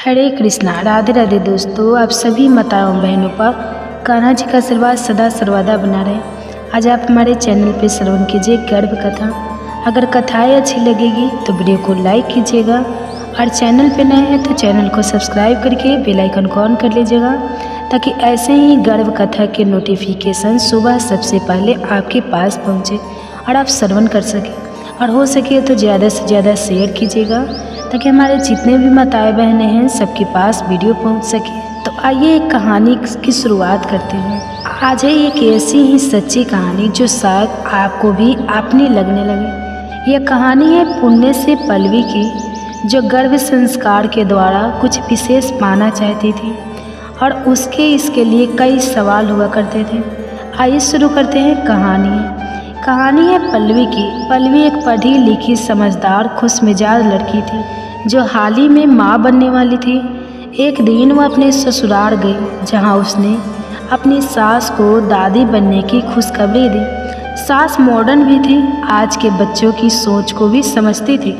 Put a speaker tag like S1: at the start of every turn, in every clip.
S1: हरे कृष्णा, राधे राधे दोस्तों। आप सभी माताओं बहनों पर कान्हा जी का आशीर्वाद सदा सर्वदा बना रहे। आज आप हमारे चैनल पे श्रवण कीजिए गर्भ कथा। अगर कथाएं अच्छी लगेगी तो वीडियो को लाइक कीजिएगा और चैनल पे नए हैं तो चैनल को सब्सक्राइब करके बेल आइकन को ऑन कर लीजिएगा, ताकि ऐसे ही गर्भ कथा के नोटिफिकेशन सुबह सबसे पहले आपके पास पहुँचे और आप श्रवण कर सकें। और हो सके तो ज़्यादा से ज़्यादा शेयर कीजिएगा, ताकि हमारे जितने भी माताएं बहनें हैं सबके पास वीडियो पहुंच सके। तो आइए एक कहानी की शुरुआत करते हैं। आज है एक ऐसी ही सच्ची कहानी जो शायद आपको भी अपनी लगने लगे। यह कहानी है पुण्य से पल्लवी की, जो गर्भ संस्कार के द्वारा कुछ विशेष पाना चाहती थी और उसके इसके लिए कई सवाल हुआ करते थे। आइए शुरू करते हैं कहानी है पल्लवी की। पल्लवी एक पढ़ी लिखी समझदार खुशमिजाज लड़की थी जो हाल ही में माँ बनने वाली थी। एक दिन वह अपने ससुराल गई, जहाँ उसने अपनी सास को दादी बनने की खुशखबरी दी। सास मॉडर्न भी थी, आज के बच्चों की सोच को भी समझती थी,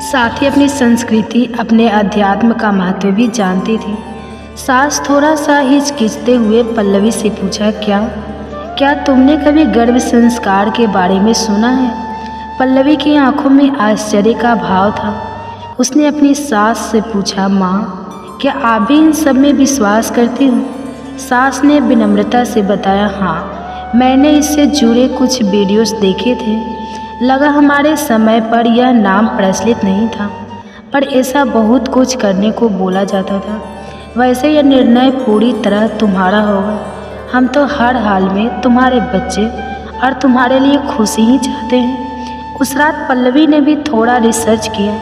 S1: साथ ही अपनी संस्कृति अपने अध्यात्म का महत्व भी जानती थी। सास थोड़ा सा हिचकिचाते हुए पल्लवी से पूछा, क्या तुमने कभी गर्भ संस्कार के बारे में सुना है? पल्लवी की आंखों में आश्चर्य का भाव था। उसने अपनी सास से पूछा, माँ, क्या आप भी इन सब में विश्वास करती हो? सास ने विनम्रता से बताया, हाँ, मैंने इससे जुड़े कुछ वीडियोस देखे थे। लगा हमारे समय पर यह नाम प्रचलित नहीं था, पर ऐसा बहुत कुछ करने को बोला जाता था। वैसे यह निर्णय पूरी तरह तुम्हारा होगा। हम तो हर हाल में तुम्हारे बच्चे और तुम्हारे लिए खुशी ही चाहते हैं। उस रात पल्लवी ने भी थोड़ा रिसर्च किया।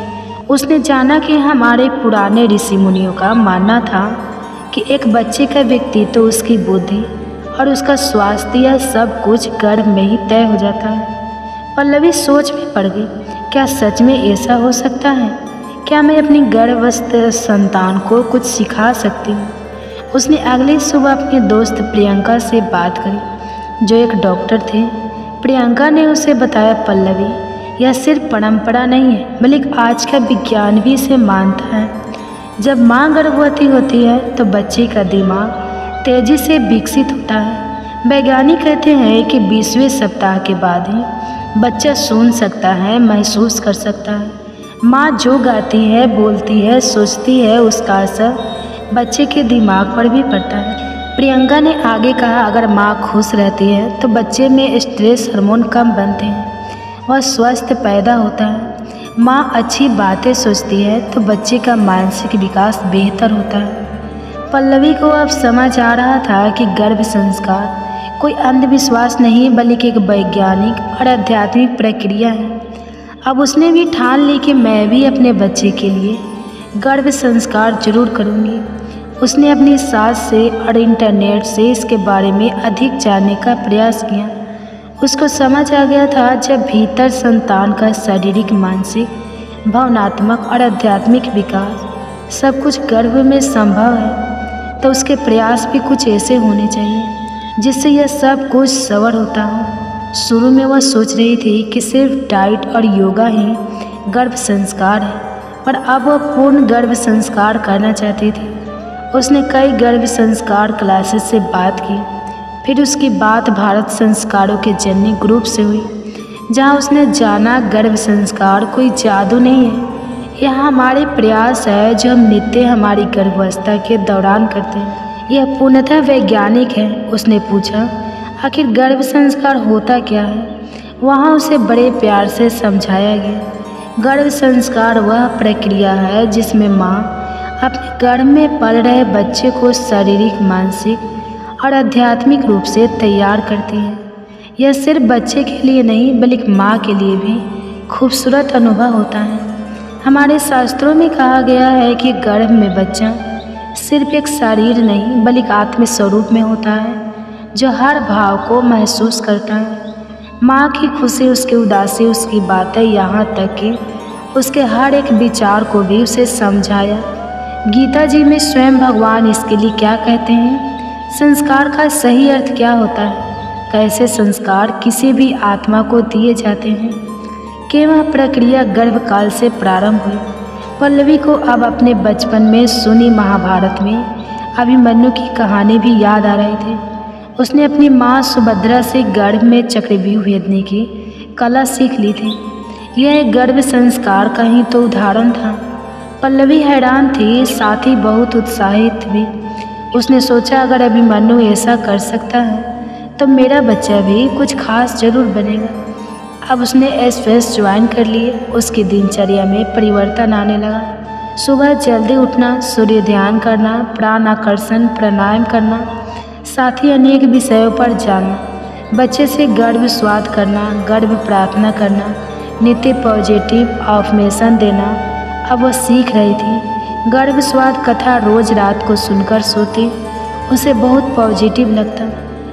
S1: उसने जाना कि हमारे पुराने ऋषि मुनियों का मानना था कि एक बच्चे का व्यक्तित्व, उसकी बुद्धि और उसका स्वास्थ्य, यह सब कुछ गर्भ में ही तय हो जाता है। पल्लवी सोच में पड़ गई, क्या सच में ऐसा हो सकता है? क्या मैं अपनी गर्भस्थ संतान को कुछ सिखा सकती हूँ? उसने अगली सुबह अपने दोस्त प्रियंका से बात करी, जो एक डॉक्टर थे। प्रियंका ने उसे बताया, पल्लवी, यह सिर्फ परंपरा नहीं है, बल्कि आज का विज्ञान भी इसे मानता है। जब माँ गर्भवती होती है तो बच्चे का दिमाग तेजी से विकसित होता है। वैज्ञानिक कहते हैं कि 20वें सप्ताह के बाद ही बच्चा सुन सकता है, महसूस कर सकता है। माँ जो गाती है, बोलती है, सोचती है, उसका असर बच्चे के दिमाग पर भी पड़ता है। प्रियंका ने आगे कहा, अगर माँ खुश रहती है तो बच्चे में स्ट्रेस हार्मोन कम बनते हैं, वह स्वस्थ पैदा होता है। माँ अच्छी बातें सोचती है तो बच्चे का मानसिक विकास बेहतर होता है। पल्लवी को अब समझ आ रहा था कि गर्भ संस्कार कोई अंधविश्वास नहीं, बल्कि एक वैज्ञानिक और आध्यात्मिक प्रक्रिया है। अब उसने भी ठान ली कि मैं भी अपने बच्चे के लिए गर्भ संस्कार जरूर करूँगी। उसने अपनी सास से और इंटरनेट से इसके बारे में अधिक जानने का प्रयास किया। उसको समझ आ गया था, जब भीतर संतान का शारीरिक, मानसिक, भावनात्मक और आध्यात्मिक विकास सब कुछ गर्भ में संभव है, तो उसके प्रयास भी कुछ ऐसे होने चाहिए जिससे यह सब कुछ सवर होता हो। शुरू में वह सोच रही थी कि सिर्फ डाइट और योगा ही गर्भ संस्कार है, पर अब वह पूर्ण गर्भ संस्कार करना चाहती थी। उसने कई गर्भ संस्कार क्लासेस से बात की। फिर उसकी बात भारत संस्कारों के जननी ग्रुप से हुई, जहां उसने जाना गर्भ संस्कार कोई जादू नहीं है, यह हमारे प्रयास है जो हम नित्य हमारी गर्भावस्था के दौरान करते हैं। यह पूर्णतः वैज्ञानिक है। उसने पूछा, आखिर गर्भ संस्कार होता क्या है? वहाँ उसे बड़े प्यार से समझाया गया। गर्भ संस्कार वह प्रक्रिया है जिसमें माँ अपने गर्भ में पल रहे बच्चे को शारीरिक, मानसिक और आध्यात्मिक रूप से तैयार करती है। यह सिर्फ बच्चे के लिए नहीं, बल्कि माँ के लिए भी खूबसूरत अनुभव होता है। हमारे शास्त्रों में कहा गया है कि गर्भ में बच्चा सिर्फ एक शरीर नहीं, बल्कि आत्म स्वरूप में होता है, जो हर भाव को महसूस करता है। माँ की खुशी, उसकी उदासी, उसकी बातें, यहाँ तक कि उसके हर एक विचार को भी उसे समझाया। गीता जी में स्वयं भगवान इसके लिए क्या कहते हैं? संस्कार का सही अर्थ क्या होता है? कैसे संस्कार किसी भी आत्मा को दिए जाते हैं? कि वह प्रक्रिया गर्भकाल से प्रारंभ हुई। पल्लवी को अब अपने बचपन में सुनी महाभारत में अभिमन्यु की कहानी भी याद आ रही थी। उसने अपनी माँ सुभद्रा से गर्भ में चक्रव्यूह भेदने की कला सीख ली थी। यह एक गर्भ संस्कार का ही तो उदाहरण था। पल्लवी हैरान थी, साथ ही बहुत उत्साहित भी। उसने सोचा अगर अभिमन्यु ऐसा कर सकता है तो मेरा बच्चा भी कुछ खास जरूर बनेगा। अब उसने एसएफएस ज्वाइन कर लिए। उसकी दिनचर्या में परिवर्तन आने लगा। सुबह जल्दी उठना, सूर्य ध्यान करना, प्राण आकर्षण प्राणायाम करना, साथ ही अनेक विषयों पर जानना, बच्चे से गर्भ स्वाद करना, गर्भ प्रार्थना करना, नित्य पॉजिटिव अफर्मेशन देना। अब वह सीख रही थी। गर्भ स्वाद कथा रोज रात को सुनकर सोती। उसे बहुत पॉजिटिव लगता।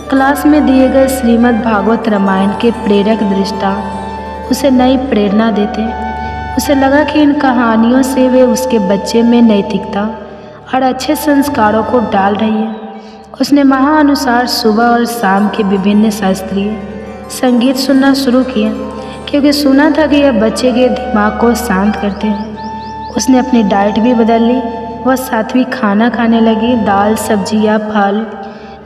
S1: क्लास में दिए गए श्रीमद् भागवत रामायण के प्रेरक दृष्टांत उसे नई प्रेरणा देते। उसे लगा कि इन कहानियों से वे उसके बच्चे में नैतिकता और अच्छे संस्कारों को डाल रही है। उसने महानुसार सुबह और शाम के विभिन्न शास्त्रीय संगीत सुनना शुरू किया, क्योंकि सुना था कि यह बच्चे के दिमाग को शांत करते हैं। उसने अपनी डाइट भी बदल ली। वह सात्विक खाना खाने लगी, दाल, सब्जियाँ, फल,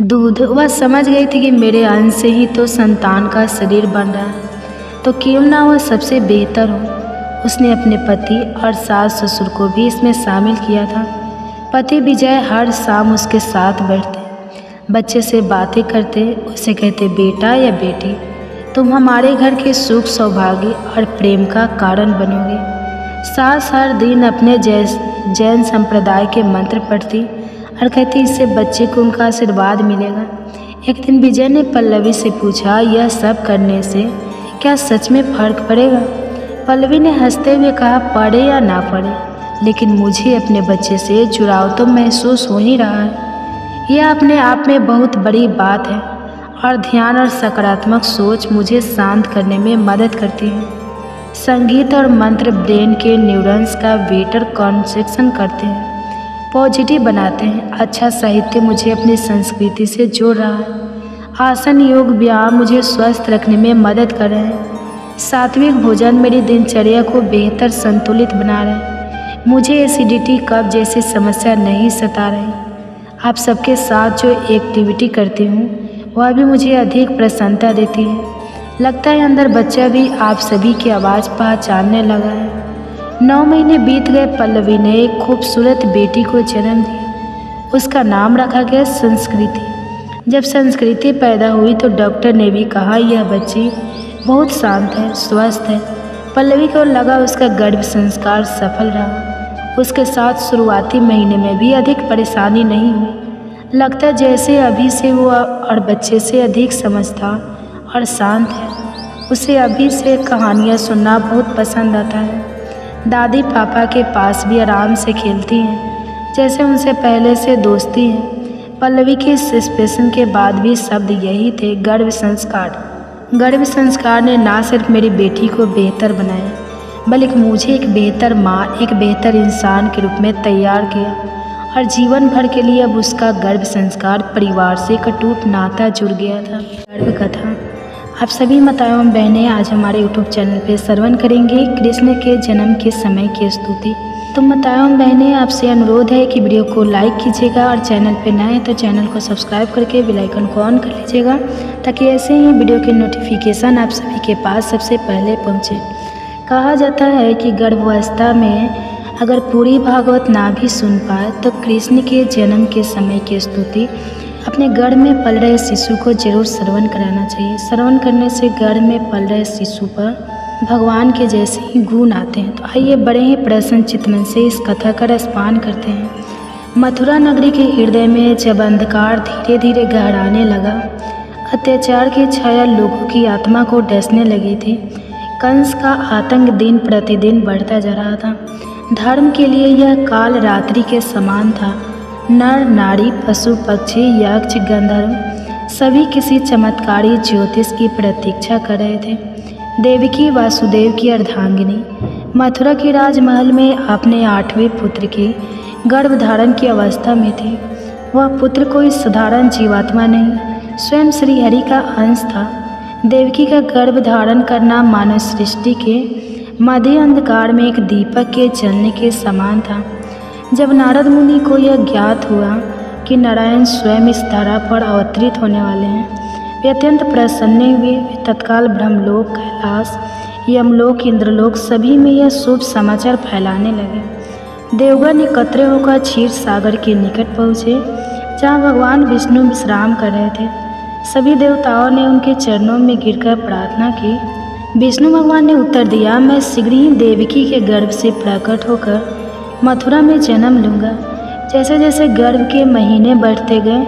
S1: दूध। वह समझ गई थी कि मेरे अन्न से ही तो संतान का शरीर बन रहा है, तो क्यों ना वह सबसे बेहतर हो। उसने अपने पति और सास ससुर को भी इसमें शामिल किया था। पति विजय हर शाम उसके साथ बैठते, बच्चे से बातें करते, उसे कहते बेटा या बेटी, तुम हमारे घर के सुख सौभाग्य और प्रेम का कारण बनोगे। सास हर दिन अपने जैन संप्रदाय के मंत्र पढ़ती और कहती इससे बच्चे को उनका आशीर्वाद मिलेगा। एक दिन विजय ने पल्लवी से पूछा, यह सब करने से क्या सच में फर्क पड़ेगा? पल्लवी ने हंसते हुए कहा, पढ़े या ना पढ़े, लेकिन मुझे अपने बच्चे से जुड़ाव तो महसूस हो ही रहा है। यह अपने आप में बहुत बड़ी बात है और ध्यान और सकारात्मक सोच मुझे शांत करने में मदद करती है। संगीत और मंत्र ब्रेन के न्यूरॉन्स का बेटर कनेक्शन करते हैं, पॉजिटिव बनाते हैं। अच्छा साहित्य मुझे अपनी संस्कृति से जोड़ रहा है। आसन, योग, व्यायाम मुझे स्वस्थ रखने में मदद कर रहे हैं। सात्विक भोजन मेरी दिनचर्या को बेहतर संतुलित बना रहे हैं। मुझे एसिडिटी, कब्ज जैसी समस्या नहीं सता रही। आप सबके साथ जो एक्टिविटी करती हूँ वह भी मुझे अधिक प्रसन्नता देती है। लगता है अंदर बच्चा भी आप सभी की आवाज़ पहचानने लगा है। 9 महीने बीत गए। पल्लवी ने एक खूबसूरत बेटी को जन्म दिया। उसका नाम रखा गया संस्कृति। जब संस्कृति पैदा हुई तो डॉक्टर ने भी कहा यह बच्ची बहुत शांत है, स्वस्थ है। पल्लवी को लगा उसका गर्भ संस्कार सफल रहा। उसके साथ शुरुआती महीने में भी अधिक परेशानी नहीं हुई। लगता जैसे अभी से वो और बच्चे से अधिक समझदार और शांत है। उसे अभी से कहानियाँ सुनना बहुत पसंद आता है। दादी पापा के पास भी आराम से खेलती हैं, जैसे उनसे पहले से दोस्ती है। पल्लवी के इस एक्सप्रेशन के बाद भी शब्द यही थे, गर्भ संस्कार। गर्भ संस्कार ने ना सिर्फ मेरी बेटी को बेहतर बनाया, बल्कि मुझे एक बेहतर माँ, एक बेहतर इंसान के रूप में तैयार किया। और जीवन भर के लिए अब उसका गर्भ संस्कार परिवार से एक अटूट नाता जुड़ गया था। गर्भ कथा आप सभी माताएं एवं बहनें आज हमारे यूट्यूब चैनल पे श्रवण करेंगे कृष्ण के जन्म के समय की स्तुति। तो माताएं एवं बहनें आपसे अनुरोध है कि वीडियो को लाइक कीजिएगा और चैनल पे नए हैं तो चैनल को सब्सक्राइब करके बेल आइकन को ऑन कर लीजिएगा, ताकि ऐसे ही वीडियो के नोटिफिकेशन आप सभी के पास सबसे पहले पहुँचे। कहा जाता है कि गर्भावस्था में अगर पूरी भागवत ना भी सुन पाए तो कृष्ण के जन्म के समय की स्तुति अपने गर्भ में पल रहे शिशु को जरूर श्रवण कराना चाहिए। श्रवण करने से गर्भ में पल रहे शिशु पर भगवान के जैसे ही गुण आते हैं। तो आइए बड़े ही प्रसन्न चित्तन से इस कथा का रसपान करते हैं। मथुरा नगरी के हृदय में जब अंधकार धीरे धीरे गहराने लगा, अत्याचार की छाया लोगों की आत्मा को डसने लगी थी। कंस का आतंक दिन प्रतिदिन बढ़ता जा रहा था। धर्म के लिए यह काल रात्रि के समान था। नर नारी, पशु पक्षी, यक्ष गंधर्व सभी किसी चमत्कारी ज्योतिष की प्रतीक्षा कर रहे थे। देवकी वासुदेव की अर्धांगिनी मथुरा के राजमहल में अपने 8वें पुत्र की गर्भधारण की अवस्था में थी। वह पुत्र कोई साधारण जीवात्मा नहीं, स्वयं श्रीहरि का अंश था। देवकी का गर्भ धारण करना मानव सृष्टि के मध्य अंधकार में एक दीपक के जलने के समान था। जब नारद मुनि को यह ज्ञात हुआ कि नारायण स्वयं इस धरा पर अवतरित होने वाले हैं, वे अत्यंत प्रसन्न हुए। वे तत्काल ब्रह्मलोक, कैलाश, यमलोक, इंद्रलोक सभी में यह शुभ समाचार फैलाने लगे। देवगण एकत्र होकर क्षीर सागर के निकट पहुँचे, जहाँ भगवान विष्णु विश्राम कर रहे थे। सभी देवताओं ने उनके चरणों में गिरकर प्रार्थना की। विष्णु भगवान ने उत्तर दिया, मैं शीघ्र ही देवकी के गर्भ से प्रकट होकर मथुरा में जन्म लूँगा। जैसे जैसे गर्भ के महीने बढ़ते गए,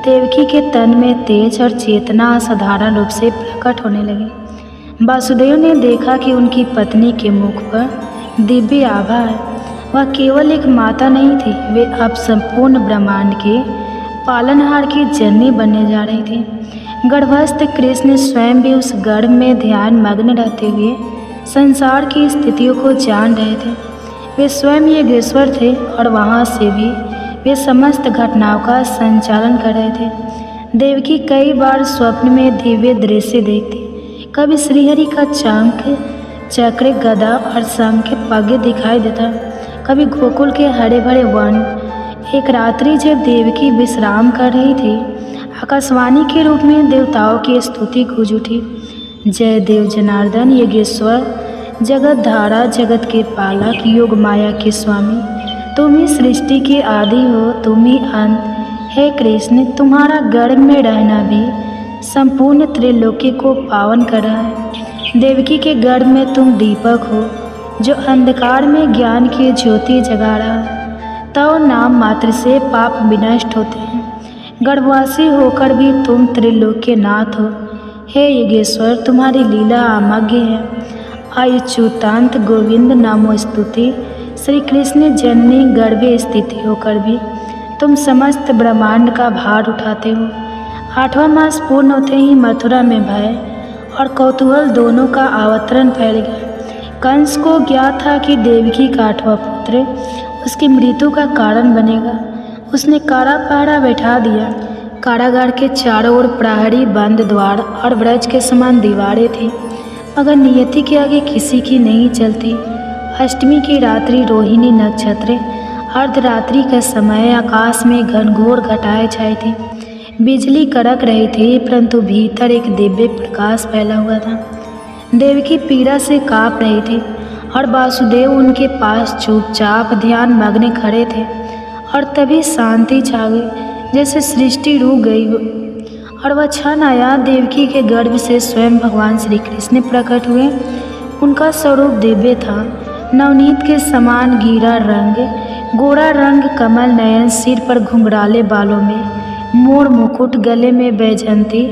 S1: देवकी के तन में तेज और चेतना असाधारण रूप से प्रकट होने लगी। वासुदेव ने देखा कि उनकी पत्नी के मुख पर दिव्य आभा है। वह केवल एक माता नहीं थी, वे अब संपूर्ण ब्रह्मांड के पालनहार की जननी बनने जा रही थी। गर्भस्थ कृष्ण स्वयं भी उस गर्भ में ध्यान मग्न रहते हुए संसार की स्थितियों को जान रहे थे। वे स्वयं योगेश्वर थे और वहाँ से भी वे समस्त घटनाओं का संचालन कर रहे थे। देवकी कई बार स्वप्न में दिव्य दृश्य देखती। कभी श्रीहरि का शंख, चक्र, गदा और शंख पग दिखाई देता, कभी गोकुल के हरे भरे वन। एक रात्रि जब देवकी विश्राम कर रही थी, आकाशवाणी के रूप में देवताओं की स्तुति गूंज उठी। जय देव जनार्दन, योगेश्वर, जगत धारा, जगत के पालक, योग माया के स्वामी, तुम ही सृष्टि के आदि हो, तुम ही अंत। हे कृष्ण, तुम्हारा गर्भ में रहना भी संपूर्ण त्रिलोकी को पावन कर रहा है। देवकी के गर्भ में तुम दीपक हो, जो अंधकार में ज्ञान की ज्योति जगा रहा है। तव नाम मात्र से पाप विनष्ट होते हैं। गर्भवासी होकर भी तुम त्रिलोक के नाथ हो। हे योगेश्वर, तुम्हारी लीला अमग्य है। अच्युतांत गोविंद नामो स्तुति। श्री कृष्ण जननी गर्भे स्थिति होकर भी तुम समस्त ब्रह्मांड का भार उठाते हो। 8वां मास पूर्ण होते ही मथुरा में भय और कौतूहल दोनों का अवतरण फैल गया। कंस को ज्ञात था कि देवकी का 8वां पुत्र उसकी मृत्यु का कारण बनेगा। उसने कारा पहरा बैठा दिया। कारागार के चारों ओर प्रहरी, बंद द्वार और ब्रज के समान दीवारें थी, मगर नियति के आगे किसी की नहीं चलती। अष्टमी की रात्रि, रोहिणी नक्षत्र, अर्धरात्रि का समय, आकाश में घनघोर घटाएं छाई थी। बिजली कड़क रही थी, परंतु भीतर एक दिव्य प्रकाश फैला हुआ था। देवकी पीड़ा से काँप रही थी और वासुदेव उनके पास चुपचाप ध्यान मग्न खड़े थे। और तभी शांति छा गई, जैसे सृष्टि रुक गई हो। और वह क्षण आया, देवकी के गर्भ से स्वयं भगवान श्री कृष्ण प्रकट हुए। उनका स्वरूप दिव्य था, नवनीत के समान गीरा रंग, गोरा रंग, कमल नयन, सिर पर घुंघराले बालों में मोर मुकुट, गले में वैजयंती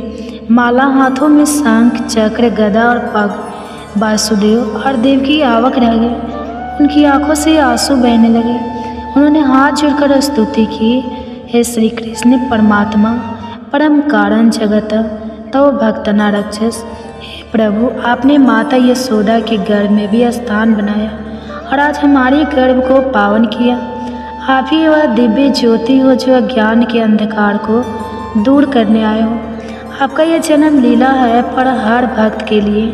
S1: माला, हाथों में शंख, चक्र, गदा और पग। वासुदेव और देवकी आवक रह गए। उनकी आंखों से आंसू बहने लगे। उन्होंने हाथ जोड़कर स्तुति की, हे श्री कृष्ण परमात्मा, परम कारण जगत, तव भक्तना रक्षस। हे प्रभु, आपने माता यशोदा के गर्भ में भी स्थान बनाया और आज हमारे गर्भ को पावन किया। आप ही वह दिव्य ज्योति हो जो अज्ञान के अंधकार को दूर करने आए हो। आपका यह जन्म लीला है, पर हर भक्त के लिए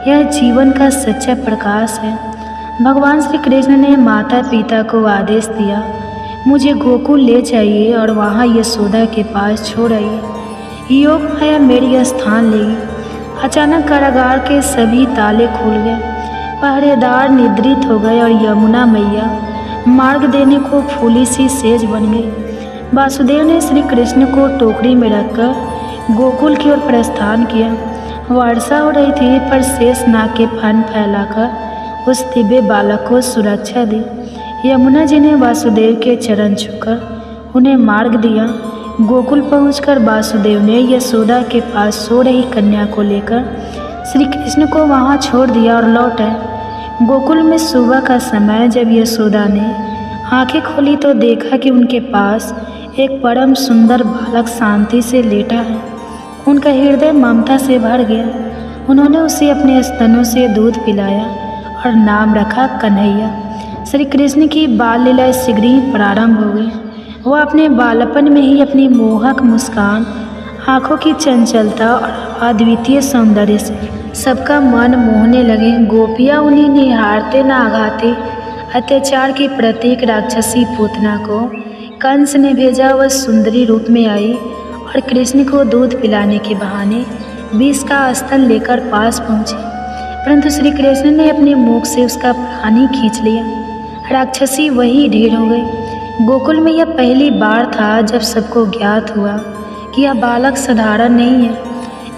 S1: यह जीवन का सच्चा प्रकाश है। भगवान श्री कृष्ण ने माता पिता को आदेश दिया, मुझे गोकुल ले जाइए और वहाँ यशोदा के पास छोड़ आइए। योग माया मेरी स्थान लेगी। अचानक कारागार के सभी ताले खुल गए। पहरेदार निद्रित हो गए और यमुना मैया मार्ग देने को फूली सी सेज बन गई। वासुदेव ने श्री कृष्ण को टोकरी में रखकर गोकुल की ओर प्रस्थान किया। वर्षा हो रही थी, पर शेष नाग के फन फैलाकर उस दिव्य बालक को सुरक्षा दी। यमुना जी ने वासुदेव के चरण छूकर उन्हें मार्ग दिया। गोकुल पहुंचकर वासुदेव ने यशोदा के पास सो रही कन्या को लेकर श्री कृष्ण को वहां छोड़ दिया और लौट आए। गोकुल में सुबह का समय जब यशोदा ने आंखें खोली तो देखा कि उनके पास एक परम सुंदर बालक शांति से लेटा है। उनका हृदय ममता से भर गया। उन्होंने उसे अपने स्तनों से दूध पिलाया और नाम रखा कन्हैया। श्री कृष्ण की बाल लीला शीघ्र ही प्रारंभ हो गई। वह अपने बालपन में ही अपनी मोहक मुस्कान, आँखों की चंचलता और अद्वितीय सौंदर्य से सबका मन मोहने लगे। गोपियाँ उन्हें निहारते न आघाते। अत्याचार की प्रतीक राक्षसी पूतना को कंस ने भेजा। वह सुंदरी रूप में आई और कृष्ण को दूध पिलाने के बहाने विष का स्तन लेकर पास पहुँचे, परंतु श्री कृष्ण ने अपने मुख से उसका प्राण ही खींच लिया। राक्षसी वही ढेर हो गई। गोकुल में यह पहली बार था जब सबको ज्ञात हुआ कि यह बालक साधारण नहीं है।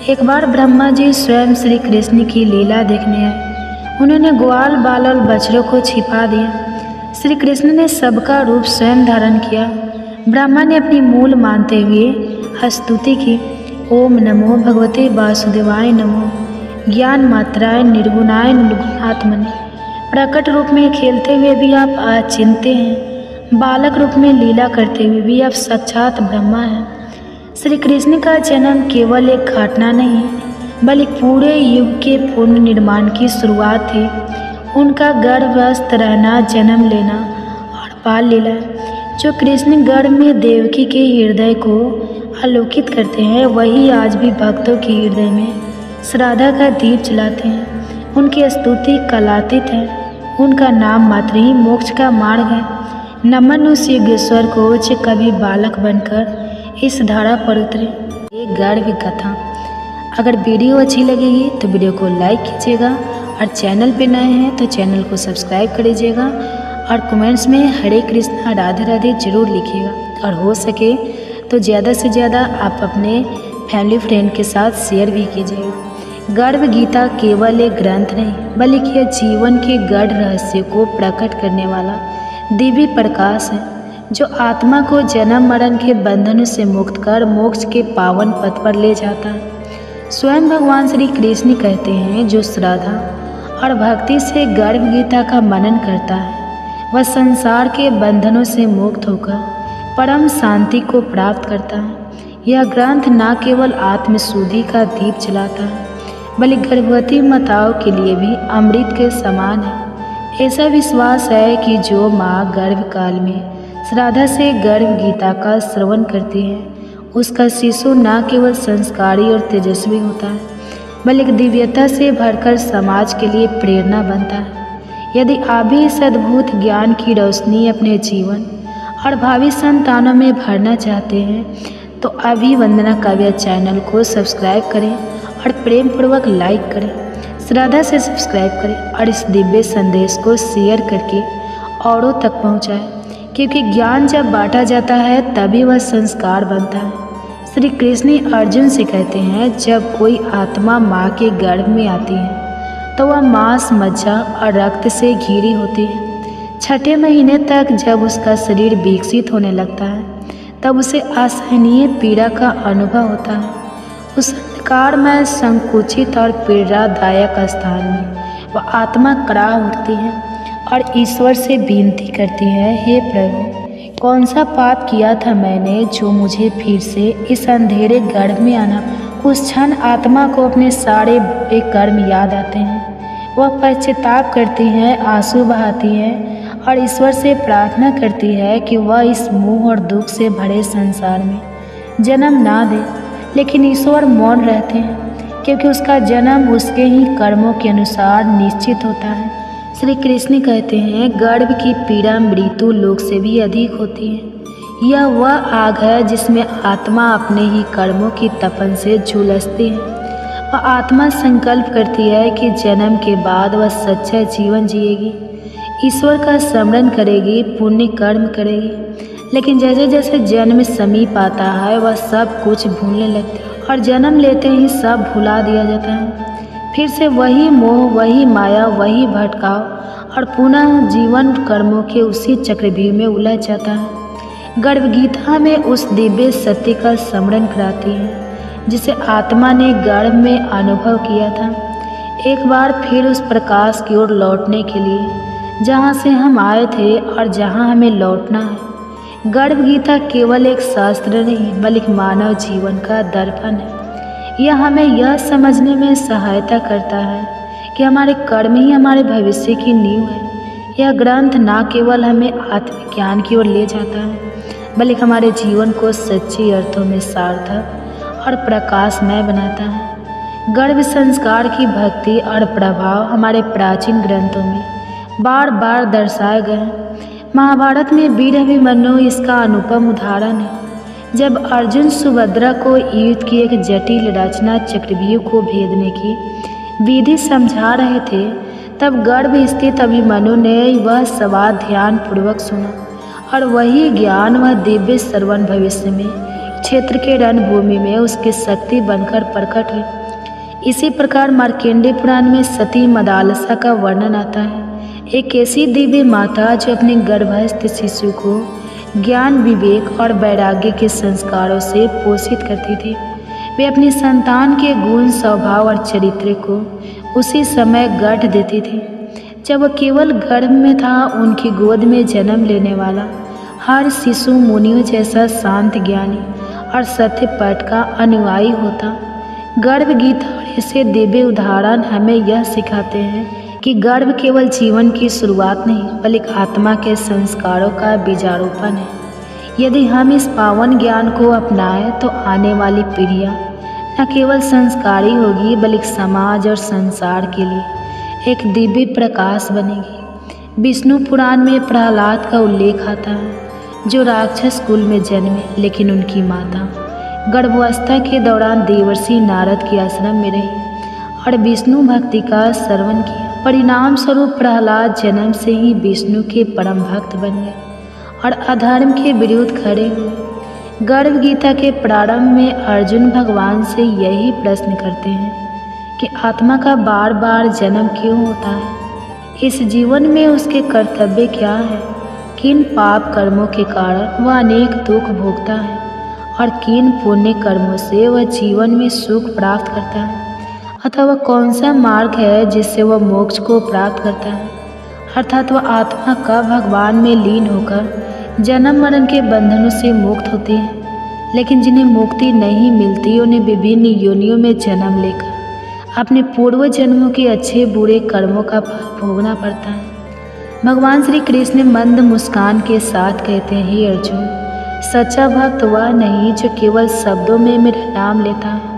S1: एक बार ब्रह्मा जी स्वयं श्री कृष्ण की लीला देखने आए। उन्होंने ग्वाल बाल और बछड़ों को छिपा दिया। श्री कृष्ण ने सबका रूप स्वयं धारण किया। ब्रह्मा ने अपनी मूल मानते हुए स्तुति की। ओम नमो भगवते वासुदेवाय नमो, ज्ञान मात्राय निर्गुणाय निर्गुणात्मने। प्रकट रूप में खेलते हुए भी आप अचिंत्य हैं, बालक रूप में लीला करते हुए भी आप साक्षात ब्रह्मा हैं। श्री कृष्ण का जन्म केवल एक घटना नहीं बल्कि पूरे युग के पूर्ण निर्माण की शुरुआत थी। उनका गर्भस्थ रहना, जन्म लेना और बाल लीला जो कृष्ण गर्भ में देवकी के हृदय को आलोकित करते हैं, वही आज भी भक्तों के हृदय में श्राद्धा का दीप जलाते हैं। उनकी स्तुति कलातीत है। उनका नाम मात्र ही मोक्ष का मार्ग है। नमन उस योगेश्वर को जो कभी बालक बनकर इस धारा पर उतरे। एक गर्भ कथा। अगर वीडियो अच्छी लगेगी तो वीडियो को लाइक कीजिएगा और चैनल पे नए हैं तो चैनल को सब्सक्राइब कर लीजिएगा और कमेंट्स में हरे कृष्णा राधे राधे जरूर लिखिएगा। और हो सके तो ज़्यादा से ज़्यादा आप अपने फैमिली फ्रेंड के साथ शेयर भी कीजिएगा। गर्भ गीता केवल एक ग्रंथ नहीं बल्कि यह जीवन के गढ़ रहस्य को प्रकट करने वाला दिव्य प्रकाश है, जो आत्मा को जन्म मरण के बंधनों से मुक्त कर मोक्ष के पावन पथ पर ले जाता है। स्वयं भगवान श्री कृष्ण कहते हैं, जो श्रद्धा और भक्ति से गर्भ गीता का मनन करता है वह संसार के बंधनों से मुक्त होकर परम शांति को प्राप्त करता है। यह ग्रंथ न केवल आत्मशुद्धि का दीप जलाता है बल्कि गर्भवती माताओं के लिए भी अमृत के समान है। ऐसा विश्वास है कि जो माँ गर्भकाल में श्राद्धा से गर्भ गीता का श्रवण करती है, उसका शिशु न केवल संस्कारी और तेजस्वी होता है बल्कि दिव्यता से भरकर समाज के लिए प्रेरणा बनता है। यदि आप भी इस अद्भुत ज्ञान की रोशनी अपने जीवन और भावी संतानों में भरना चाहते हैं तो अभी वंदना काव्या चैनल को सब्सक्राइब करें और प्रेम पूर्वक लाइक करें, श्रद्धा से सब्सक्राइब करें और इस दिव्य संदेश को शेयर करके औरों तक पहुँचाएँ, क्योंकि ज्ञान जब बांटा जाता है तभी वह संस्कार बनता है। श्री कृष्ण अर्जुन से कहते हैं, जब कोई आत्मा माँ के गर्भ में आती है तो वह मांस, मज्जा और रक्त से घिरी होती है। छठे महीने तक जब उसका शरीर विकसित होने लगता है तब उसे असहनीय पीड़ा का अनुभव होता है। उस अंधकार में संकुचित और पीड़ादायक स्थान में वह आत्मा कड़ा उठती है और ईश्वर से विनती करती है, हे प्रभु, कौन सा पाप किया था मैंने जो मुझे फिर से इस अंधेरे गर्भ में आना। उस क्षण आत्मा को अपने सारे बुरे कर्म याद आते हैं। वह पश्चाताप करती है, आंसू बहाती है और ईश्वर से प्रार्थना करती है कि वह इस मोह और दुख से भरे संसार में जन्म ना दे। लेकिन ईश्वर मौन रहते हैं, क्योंकि उसका जन्म उसके ही कर्मों के अनुसार निश्चित होता है। श्री कृष्ण कहते हैं, गर्भ की पीड़ा मृत्यु लोक से भी अधिक होती है। यह वह आग है जिसमें आत्मा अपने ही कर्मों की तपन से झुलसती है। वह आत्मा संकल्प करती है कि जन्म के बाद वह सच्चा जीवन जिएगी, ईश्वर का स्मरण करेगी, पुण्य कर्म करेगी। लेकिन जैसे जैसे जन्म समीप आता है वह सब कुछ भूलने लगती है और जन्म लेते ही सब भुला दिया जाता है। फिर से वही मोह, वही माया, वही भटकाव और पुनः जीवन कर्मों के उसी चक्रव्यूह में उलझ जाता है। गर्भगीता में उस दिव्य सत्य का स्मरण कराती है जिसे आत्मा ने गर्भ में अनुभव किया था। एक बार फिर उस प्रकाश की ओर लौटने के लिए जहाँ से हम आए थे और जहाँ हमें लौटना है। गर्भगीता केवल एक शास्त्र नहीं बल्कि मानव जीवन का दर्पण है। यह हमें यह समझने में सहायता करता है कि हमारे कर्म ही हमारे भविष्य की नींव है। यह ग्रंथ न केवल हमें आत्मज्ञान की ओर ले जाता है बल्कि हमारे जीवन को सच्चे अर्थों में सार्थक और प्रकाशमय बनाता है। गर्भ संस्कार की भक्ति और प्रभाव हमारे प्राचीन ग्रंथों में बार बार दर्शाए गए हैं। महाभारत में वीर अभिमन्यु इसका अनुपम उदाहरण है। जब अर्जुन सुभद्रा को युद्ध की एक जटिल रचना चक्रव्यूह को भेदने की विधि समझा रहे थे, तब गर्भ स्थित अभिमन्यु ने वह सवाल ध्यान पूर्वक सुना और वही ज्ञान वह दिव्य श्रवण भविष्य में क्षेत्र के रणभूमि में उसकी शक्ति बनकर प्रकट हुई। इसी प्रकार मार्कंडेय पुराण में सती मदालसा का वर्णन आता है। एक ऐसी दिव्य माता जो अपने गर्भस्थ शिशु को ज्ञान, विवेक और वैराग्य के संस्कारों से पोषित करती थी। वे अपनी संतान के गुण, स्वभाव और चरित्र को उसी समय गढ़ देती थी जब वह केवल गर्भ में था। उनकी गोद में जन्म लेने वाला हर शिशु मुनियों जैसा शांत, ज्ञानी और सत्य पथ का अनुयायी होता। गर्भ गीता और ऐसे दिव्य उदाहरण हमें यह सिखाते हैं कि गर्भ केवल जीवन की शुरुआत नहीं, बल्कि आत्मा के संस्कारों का बीजारोपण है। यदि हम इस पावन ज्ञान को अपनाएं तो आने वाली पीढ़ियां न केवल संस्कारी होगी, बल्कि समाज और संसार के लिए एक दिव्य प्रकाश बनेगी। विष्णु पुराण में प्रहलाद का उल्लेख आता है, जो राक्षस कुल में जन्मे, लेकिन उनकी माता गर्भावस्था के दौरान देवर्षि नारद के आश्रम में रही और विष्णु भक्ति का श्रवण किया। परिणाम स्वरूप प्रहलाद जन्म से ही विष्णु के परम भक्त बन गए और अधर्म के विरुद्ध खड़े हुए। गर्भ गीता के प्रारंभ में अर्जुन भगवान से यही प्रश्न करते हैं कि आत्मा का बार बार जन्म क्यों होता है, इस जीवन में उसके कर्तव्य क्या है, किन पाप कर्मों के कारण वह अनेक दुख भोगता है और किन पुण्य कर्मों से वह जीवन में सुख प्राप्त करता है, अथवा कौन सा मार्ग है जिससे वह मोक्ष को प्राप्त करता है। अर्थात वह आत्मा का भगवान में लीन होकर जन्म मरण के बंधनों से मुक्त होती है। लेकिन जिन्हें मुक्ति नहीं मिलती, उन्हें विभिन्न योनियों में जन्म लेकर अपने पूर्व जन्मों के अच्छे बुरे कर्मों का फल भोगना पड़ता है। भगवान श्री कृष्ण मंद मुस्कान के साथ कहते हैं, हे अर्जुन, सच्चा भक्त वह नहीं जो केवल शब्दों में मेरा नाम लेता है,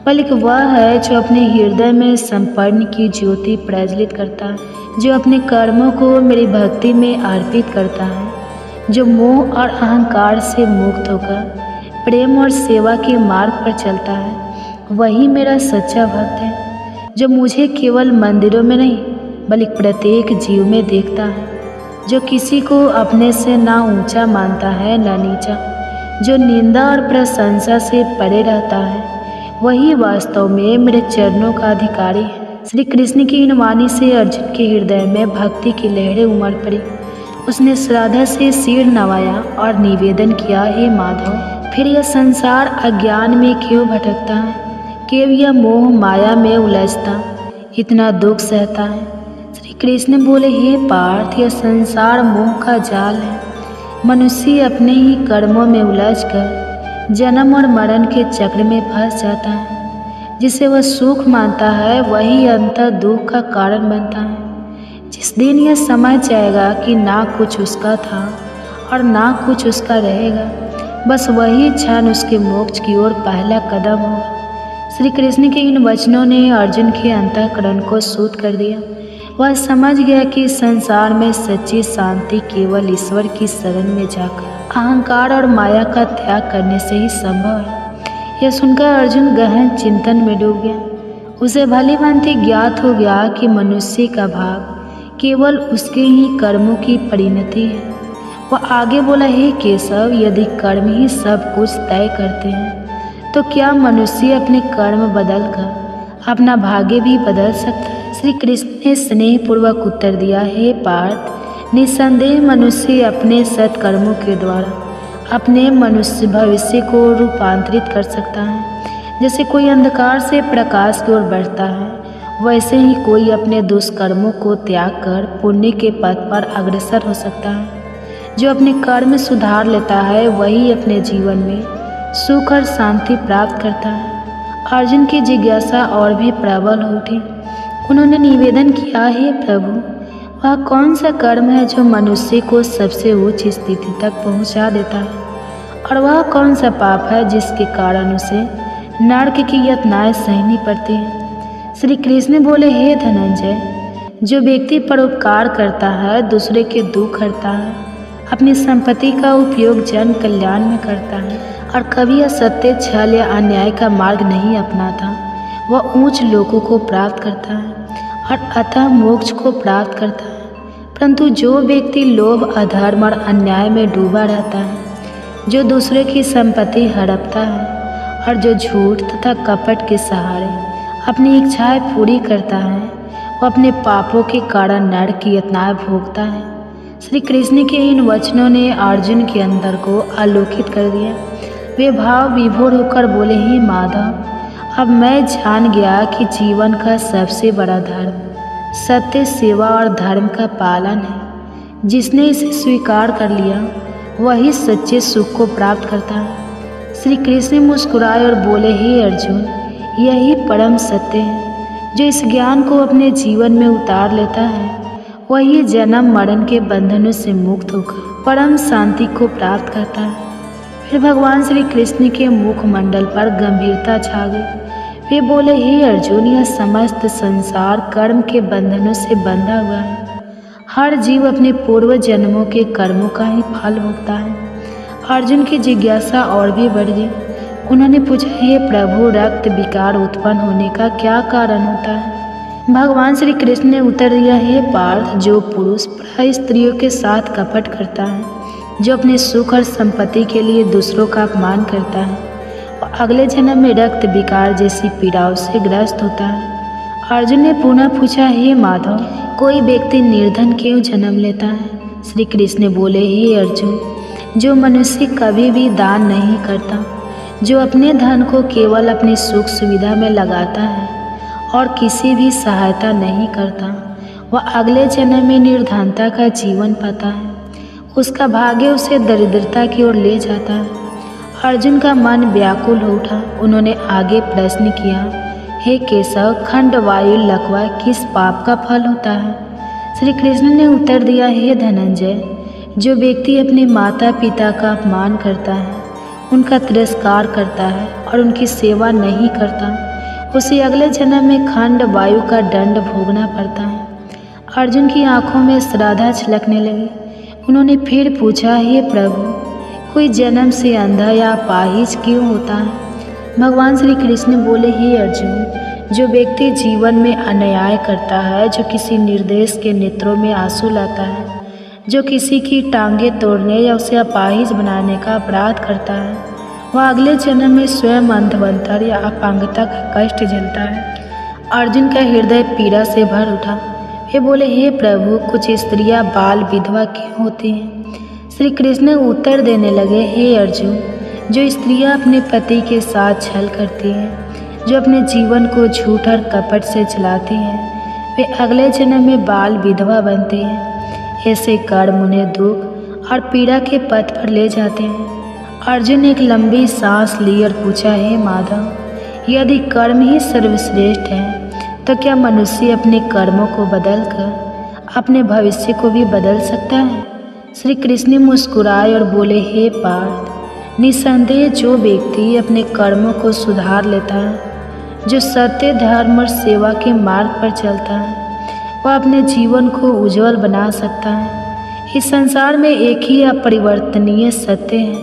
S1: बल्कि वह है जो अपने हृदय में संपन्न की ज्योति प्रज्वलित करता है, जो अपने कर्मों को मेरी भक्ति में अर्पित करता है, जो मोह और अहंकार से मुक्त होकर प्रेम और सेवा के मार्ग पर चलता है। वही मेरा सच्चा भक्त है, जो मुझे केवल मंदिरों में नहीं बल्कि प्रत्येक जीव में देखता है, जो किसी को अपने से ना ऊंचा मानता है ना नीचा, जो निंदा और प्रशंसा से परे रहता है। वही वास्तव में मेरे चरणों का अधिकारी है। श्री कृष्ण की इन वाणी से अर्जुन के हृदय में भक्ति की लहरें उमड़ पड़ी। उसने श्रद्धा से सिर नवाया और निवेदन किया, हे माधव, फिर यह संसार अज्ञान में क्यों भटकता है, क्यों यह मोह माया में उलझता इतना दुख सहता है। श्री कृष्ण बोले, हे पार्थ, यह संसार मोह का जाल है। मनुष्य अपने ही कर्मों में उलझकर जन्म और मरण के चक्र में फंस जाता है। जिसे वह सुख मानता है वही अंतर दुख का कारण बनता है। जिस दिन यह समझ जाएगा कि ना कुछ उसका था और ना कुछ उसका रहेगा, बस वही क्षण उसके मोक्ष की ओर पहला कदम होगा। श्री कृष्ण के इन वचनों ने अर्जुन के अंतःकरण को शुद्ध कर दिया। वह समझ गया कि संसार में सच्ची शांति केवल ईश्वर की शरण में जाकर अहंकार और माया का त्याग करने से ही संभव है। यह सुनकर अर्जुन गहन चिंतन में डूब गया। उसे भली भांति ज्ञात हो गया कि मनुष्य का भाग केवल उसके ही कर्मों की परिणति है। वह आगे बोला, हे केशव, यदि कर्म ही सब कुछ तय करते हैं तो क्या मनुष्य अपने कर्म बदलकर अपना भाग्य भी बदल सकता है? श्री कृष्ण ने स्नेहपूर्वक उत्तर दिया, हे पार्थ, निस्संदेह मनुष्य अपने सत्कर्मों के द्वारा अपने मनुष्य भविष्य को रूपांतरित कर सकता है। जैसे कोई अंधकार से प्रकाश की ओर बढ़ता है, वैसे ही कोई अपने दुष्कर्मों को त्याग कर पुण्य के पथ पर अग्रसर हो सकता है। जो अपने कर्म सुधार लेता है वही अपने जीवन में सुख और शांति प्राप्त करता है। अर्जुन की जिज्ञासा और भी प्रबल हो उठी। उन्होंने निवेदन किया, हे प्रभु, वह कौन सा कर्म है जो मनुष्य को सबसे उच्च स्थिति तक पहुंचा देता है, और वह कौन सा पाप है जिसके कारण उसे नरक की यातनाएं सहनी पड़ती हैं। श्री कृष्ण बोले, हे धनंजय, जो व्यक्ति परोपकार करता है, दूसरे के दुख हरता है, अपनी संपत्ति का उपयोग जन कल्याण में करता है और कभी असत्य, छल या अन्याय का मार्ग नहीं अपनाता, वह ऊंच लोकों को प्राप्त करता है और अतः मोक्ष को प्राप्त करता है। परंतु जो व्यक्ति लोभ, अधर्म और अन्याय में डूबा रहता है, जो दूसरे की संपत्ति हड़पता है और जो झूठ तथा कपट के सहारे अपनी इच्छाएं पूरी करता है, वो अपने पापों के कारण नरक की यातनाएं भोगता है। श्री कृष्ण के इन वचनों ने अर्जुन के अंदर को आलोकित कर दिया। वे भाव विभोर होकर बोले, हे माधव, अब मैं जान गया कि जीवन का सबसे बड़ा धर्म सत्य, सेवा और धर्म का पालन है। जिसने इसे स्वीकार कर लिया वही सच्चे सुख को प्राप्त करता है। श्री कृष्ण मुस्कुराए और बोले, हे अर्जुन, यही परम सत्य है। जो इस ज्ञान को अपने जीवन में उतार लेता है वही जन्म मरण के बंधनों से मुक्त होकर परम शांति को प्राप्त करता है। फिर भगवान श्री कृष्ण के मुखमंडल पर गंभीरता छा गई। वे बोले, हे अर्जुन, यह समस्त संसार कर्म के बंधनों से बंधा हुआ है। हर जीव अपने पूर्व जन्मों के कर्मों का ही फल भोगता है। अर्जुन की जिज्ञासा और भी बढ़ गई। उन्होंने पूछा, हे प्रभु, रक्त विकार उत्पन्न होने का क्या कारण होता है? भगवान श्री कृष्ण ने उत्तर दिया, हे पार्थ, जो पुरुष प्राय स्त्रियों के साथ कपट करता है, जो अपने सुख और संपत्ति के लिए दूसरों का अपमान करता है, और अगले जन्म में रक्त विकार जैसी पीड़ाओं से ग्रस्त होता है। अर्जुन ने पुनः पूछा, हे माधव, कोई व्यक्ति निर्धन क्यों जन्म लेता है? श्री कृष्ण बोले, हे अर्जुन, जो मनुष्य कभी भी दान नहीं करता, जो अपने धन को केवल अपनी सुख सुविधा में लगाता है और किसी भी सहायता नहीं करता, वह अगले जन्म में निर्धनता का जीवन पाता है। उसका भाग्य उसे दरिद्रता की ओर ले जाता है। अर्जुन का मन व्याकुल हो उठा। उन्होंने आगे प्रश्न किया, हे केशव, खंड, वायु, लकवा किस पाप का फल होता है? श्री कृष्ण ने उत्तर दिया, हे धनंजय, जो व्यक्ति अपने माता पिता का अपमान करता है, उनका तिरस्कार करता है और उनकी सेवा नहीं करता, उसे अगले जन्म में खंड, वायु का दंड भोगना पड़ता है। अर्जुन की आंखों में श्रद्धा छलकने लगी। उन्होंने फिर पूछा, हे प्रभु, कोई जन्म से अंधा या अपाहिज क्यों होता है? भगवान श्री कृष्ण बोले, हे अर्जुन, जो व्यक्ति जीवन में अन्याय करता है, जो किसी निर्देश के नेत्रों में आंसू लाता है, जो किसी की टांगें तोड़ने या उसे अपाहिज बनाने का अपराध करता है, वह अगले जन्म में स्वयं अंधवंतर या अपांगता का कष्ट झेलता है। अर्जुन का हृदय पीड़ा से भर उठा। वे बोले, हे प्रभु, कुछ स्त्रियां बाल विधवा क्यों होती हैं? श्री कृष्ण उत्तर देने लगे, हे अर्जुन, जो स्त्रियां अपने पति के साथ छल करती हैं, जो अपने जीवन को झूठ और कपट से चलाती हैं, वे अगले जन्म में बाल विधवा बनती हैं। ऐसे कर्म उन्हें दुख और पीड़ा के पथ पर ले जाते हैं। अर्जुन ने एक लंबी सांस ली और पूछा, हे माधव, यदि कर्म ही सर्वश्रेष्ठ है तो क्या मनुष्य अपने कर्मों को बदलकर अपने भविष्य को भी बदल सकता है? श्री कृष्ण मुस्कुराए और बोले, हे पार्थ, निसंदेह जो व्यक्ति अपने कर्मों को सुधार लेता है, जो सत्य, धर्म और सेवा के मार्ग पर चलता है, वह अपने जीवन को उज्जवल बना सकता है। इस संसार में एक ही अपरिवर्तनीय सत्य है,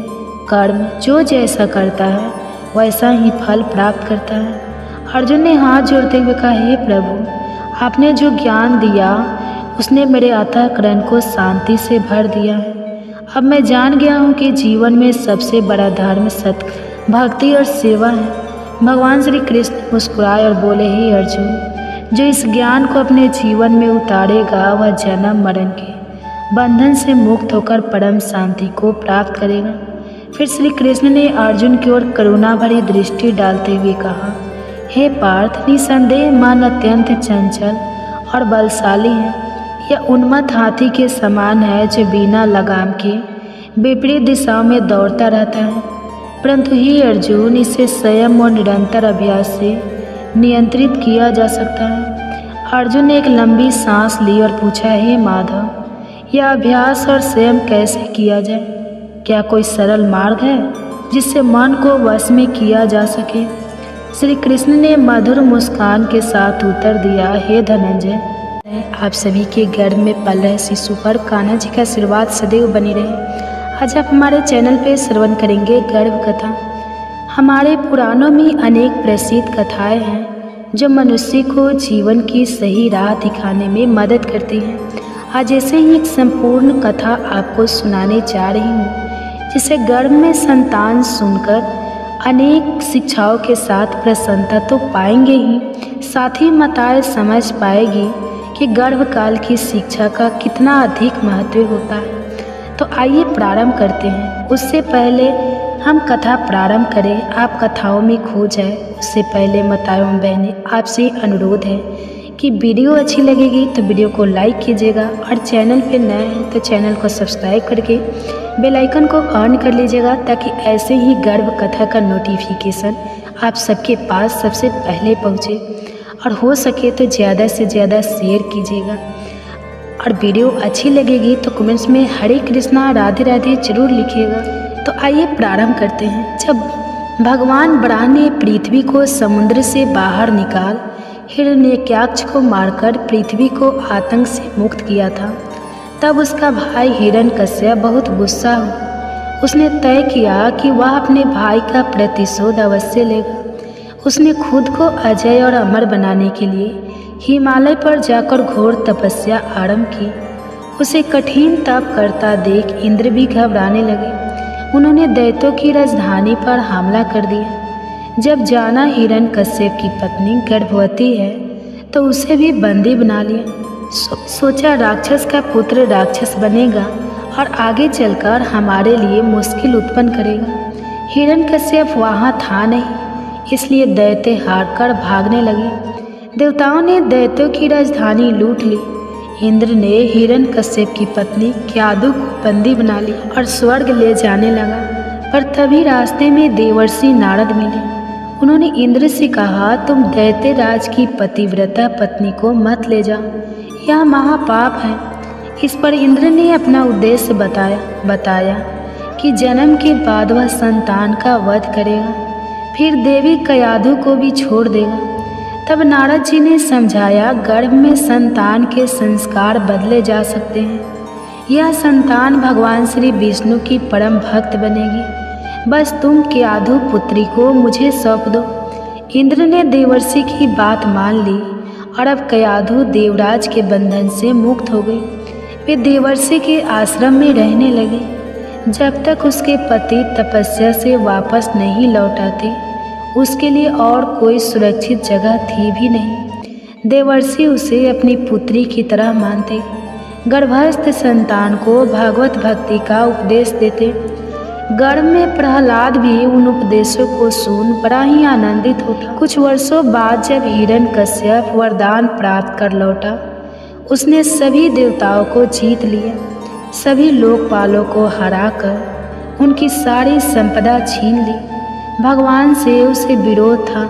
S1: कर्म जो जैसा करता है वैसा ही फल प्राप्त करता है। अर्जुन ने हाथ जोड़ते हुए कहा, हे प्रभु, आपने जो ज्ञान दिया उसने मेरे अंतःकरण को शांति से भर दिया है। अब मैं जान गया हूँ कि जीवन में सबसे बड़ा धर्म सत्य, भक्ति और सेवा है। भगवान श्री कृष्ण मुस्कुराए और बोले, हे अर्जुन, जो इस ज्ञान को अपने जीवन में उतारेगा वह जन्म मरण के बंधन से मुक्त होकर परम शांति को प्राप्त करेगा। फिर श्री कृष्ण ने अर्जुन की ओर करुणा भरी दृष्टि डालते हुए कहा, हे पार्थ, निसंदेह मन अत्यंत चंचल और बलशाली है। यह उन्मत्त हाथी के समान है जो बिना लगाम के विपरीत दिशाओं में दौड़ता रहता है, परंतु हे अर्जुन, इसे संयम और निरंतर अभ्यास से नियंत्रित किया जा सकता है। अर्जुन ने एक लंबी सांस ली और पूछा, हे माधव, यह अभ्यास और संयम कैसे किया जाए? क्या कोई सरल मार्ग है जिससे मन को वश में किया जा सके? श्री कृष्ण ने मधुर मुस्कान के साथ उत्तर दिया, हे धनंजय, आप सभी के गर्भ में पल रहे शिशु पर कान्हा जी का आशीर्वाद सदैव बनी रहे। आज आप हमारे चैनल पे श्रवण करेंगे गर्भ कथा। हमारे पुराणों में अनेक प्रसिद्ध कथाएं हैं जो मनुष्य को जीवन की सही राह दिखाने में मदद करती हैं। आज ऐसे ही एक संपूर्ण कथा आपको सुनाने जा रही हूँ, जिसे गर्भ में संतान सुनकर अनेक शिक्षाओं के साथ प्रसन्नता तो पाएंगे ही, साथ ही माताएं समझ पाएगी कि गर्भकाल की शिक्षा का कितना अधिक महत्व होता है। तो आइए प्रारंभ करते हैं। उससे पहले हम कथा प्रारंभ करें, आप कथाओं में खो जाए उससे पहले माताओं बहनें आपसे अनुरोध है कि वीडियो अच्छी लगेगी तो वीडियो को लाइक कीजिएगा, और चैनल पे नए हैं तो चैनल को सब्सक्राइब करके बेल आइकन को ऑन कर लीजिएगा, ताकि ऐसे ही गर्भ कथा का नोटिफिकेशन आप सबके पास सबसे पहले पहुँचे। और हो सके तो ज़्यादा से ज़्यादा शेयर कीजिएगा, और वीडियो अच्छी लगेगी तो कमेंट्स में हरे कृष्णा राधे राधे जरूर लिखिएगा। तो आइए प्रारंभ करते हैं। जब भगवान ब्रह्मा ने पृथ्वी को समुद्र से बाहर निकाल हिरण्यकश्यप को मारकर पृथ्वी को आतंक से मुक्त किया था, तब उसका भाई हिरण्यकश्यप बहुत गुस्सा हुआ। उसने तय किया कि वह अपने भाई का प्रतिशोध अवश्य लेगा। उसने खुद को अजय और अमर बनाने के लिए हिमालय पर जाकर घोर तपस्या आरंभ की। उसे कठिन तप करता देख इंद्र भी घबराने लगे। उन्होंने दैत्यों की राजधानी पर हमला कर दिया। जब जाना हिरण्यकश्यप की पत्नी गर्भवती है तो उसे भी बंदी बना लिया। सोचा राक्षस का पुत्र राक्षस बनेगा और आगे चलकर हमारे लिए मुश्किल उत्पन्न करेगा। हिरण्यकश्यप वहाँ था नहीं, इसलिए दैत्य हारकर भागने लगे। देवताओं ने दैत्यों की राजधानी लूट ली। इंद्र ने हिरण्यकश्यप की पत्नी क्यादु को बंदी बना ली और स्वर्ग ले जाने लगा। पर तभी रास्ते में देवर्षि नारद मिले। उन्होंने इंद्र से कहा, तुम दैत्य राज की पतिव्रता पत्नी को मत ले जाओ, यह महापाप है। इस पर इंद्र ने अपना उद्देश्य बताया कि जन्म के बाद वह संतान का वध करेगा, फिर देवी क्यादु को भी छोड़ देगा। तब नारद जी ने समझाया, गर्भ में संतान के संस्कार बदले जा सकते हैं। यह संतान भगवान श्री विष्णु की परम भक्त बनेगी। बस तुम क्यादु पुत्री को मुझे सौंप दो। इंद्र ने देवर्षि की बात मान ली और अब क्यादु देवराज के बंधन से मुक्त हो गई। वे देवर्षि के आश्रम में रहने लगे। जब तक उसके पति तपस्या से वापस नहीं लौट आते, उसके लिए और कोई सुरक्षित जगह थी भी नहीं। देवर्षि उसे अपनी पुत्री की तरह मानते। गर्भस्थ संतान को भगवत भक्ति का उपदेश देते। गर्भ में प्रहलाद भी उन उपदेशों को सुन बड़ा ही आनंदित होता। कुछ वर्षों बाद जब हिरण्यकश्यप वरदान प्राप्त कर लौटा, उसने सभी देवताओं को जीत लिया। सभी लोकपालों को हराकर उनकी सारी संपदा छीन ली। भगवान से उसे विरोध था,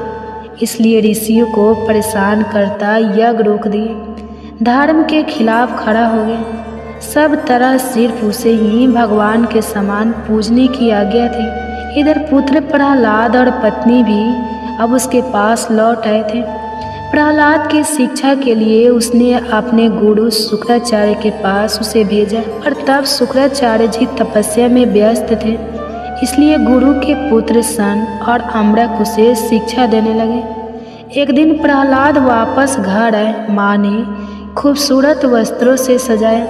S1: इसलिए ऋषियों को परेशान करता यज्ञ रोक दिए। धर्म के खिलाफ खड़ा हो गया। सब तरह सिर्फ उसे ही भगवान के समान पूजने की आज्ञा थी। इधर पुत्र प्रहलाद और पत्नी भी अब उसके पास लौट आए थे। प्रहलाद की शिक्षा के लिए उसने अपने गुरु शुक्राचार्य के पास उसे भेजा, और तब शुक्राचार्य जी तपस्या में व्यस्त थे, इसलिए गुरु के पुत्र सन और अम्बरक उसे शिक्षा देने लगे। एक दिन प्रहलाद वापस घर आए। माँ ने खूबसूरत वस्त्रों से सजाया,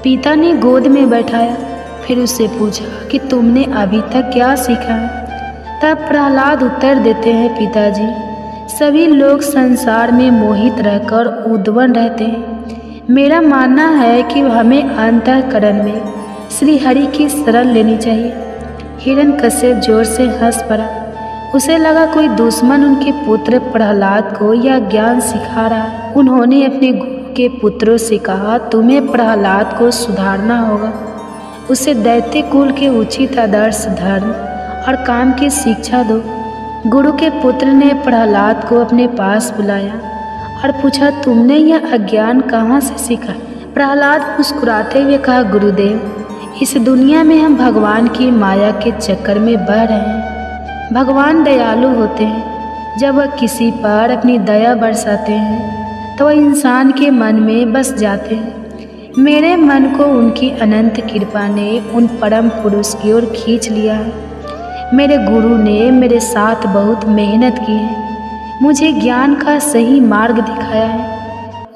S1: पिता ने गोद में बैठाया, फिर उससे पूछा कि तुमने अभी तक क्या सीखा है। तब प्रहलाद उत्तर देते हैं, पिताजी, सभी लोग संसार में मोहित रहकर उद्विग्न रहते हैं। मेरा मानना है कि हमें अंतःकरण में श्री हरि की शरण लेनी चाहिए। हिरण्यकश्यप जोर से हंस पड़ा। उसे लगा कोई दुश्मन उनके पुत्र प्रहलाद को यह ज्ञान सिखा रहा है। उन्होंने अपने गुरु के पुत्रों से कहा, तुम्हें प्रहलाद को सुधारना होगा। उसे दैत्य कुल के उचित आदर्श, धर्म और काम की शिक्षा दो। गुरु के पुत्र ने प्रहलाद को अपने पास बुलाया और पूछा, तुमने यह अज्ञान कहाँ से सीखा? प्रहलाद मुस्कुराते हुए कहा, गुरुदेव, इस दुनिया में हम भगवान की माया के चक्कर में बह रहे हैं। भगवान दयालु होते हैं, जब वह किसी पर अपनी दया बरसाते हैं तो वह इंसान के मन में बस जाते हैं। मेरे मन को उनकी अनंत कृपा ने उन परम पुरुष की ओर खींच लिया है। मेरे गुरु ने मेरे साथ बहुत मेहनत की है, मुझे ज्ञान का सही मार्ग दिखाया है।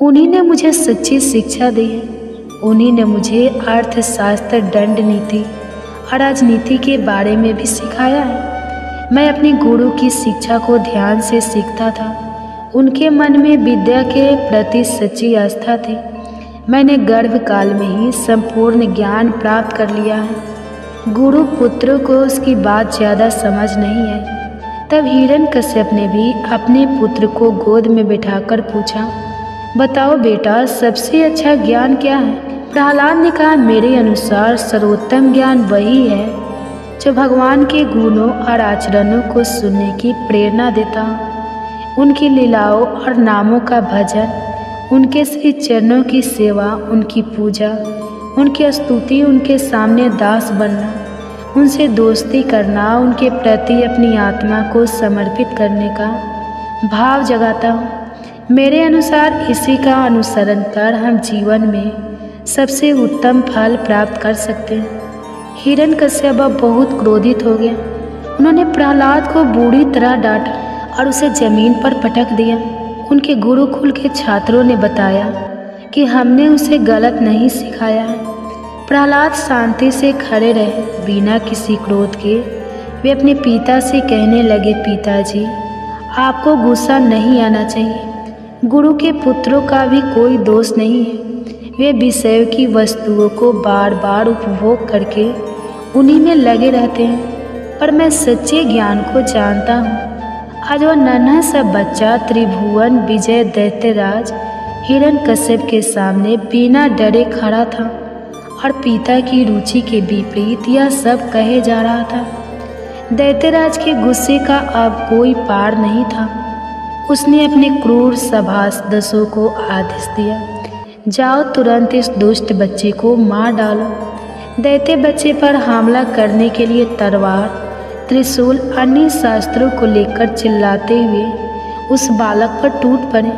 S1: उन्हीं ने मुझे सच्ची शिक्षा दी है। उन्हीं ने मुझे अर्थशास्त्र, दंड नीति और राजनीति के बारे में भी सिखाया है। मैं अपने गुरु की शिक्षा को ध्यान से सीखता था। उनके मन में विद्या के प्रति सच्ची आस्था थी। मैंने गर्भकाल में ही संपूर्ण ज्ञान प्राप्त कर लिया है। गुरु पुत्र को उसकी बात ज़्यादा समझ नहीं है। तब हिरण्यकश्यप ने भी अपने पुत्र को गोद में बिठाकर पूछा, बताओ बेटा, सबसे अच्छा ज्ञान क्या है? प्रहलाद ने कहा, मेरे अनुसार सर्वोत्तम ज्ञान वही है जो भगवान के गुणों और आचरणों को सुनने की प्रेरणा देता हो। उनकी लीलाओं और नामों का भजन, उनके श्री चरणों की सेवा, उनकी पूजा, उनकी स्तुति, उनके सामने दास बनना, उनसे दोस्ती करना, उनके प्रति अपनी आत्मा को समर्पित करने का भाव जगाता हूँ। मेरे अनुसार इसी का अनुसरण कर हम जीवन में सबसे उत्तम फल प्राप्त कर सकते हैं। हिरण्यकश्यप बहुत क्रोधित हो गया। उन्होंने प्रहलाद को बुरी तरह डांटा और उसे जमीन पर पटक दिया। उनके गुरुकुल के छात्रों ने बताया कि हमने उसे गलत नहीं सिखाया है। प्रहलाद शांति से खड़े रहे, बिना किसी क्रोध के। वे अपने पिता से कहने लगे, पिताजी, आपको गुस्सा नहीं आना चाहिए। गुरु के पुत्रों का भी कोई दोष नहीं है। वे विषयों की वस्तुओं को बार बार उपभोग करके उन्हीं में लगे रहते हैं, पर मैं सच्चे ज्ञान को जानता हूँ। आज वह नन्हा सा बच्चा त्रिभुवन विजय दैत्यराज हिरण्यकश्यप के सामने बिना डरे खड़ा था और पिता की रुचि के विपरीत यह सब कहे जा रहा था। दैत्यराज के गुस्से का अब कोई पार नहीं था। उसने अपने क्रूर सभासदों को आदेश दिया, जाओ तुरंत इस दुष्ट बच्चे को मार डालो। दैत्य बच्चे पर हमला करने के लिए तलवार, त्रिशूल, अन्य शास्त्रों को लेकर चिल्लाते हुए उस बालक पर टूट पड़े,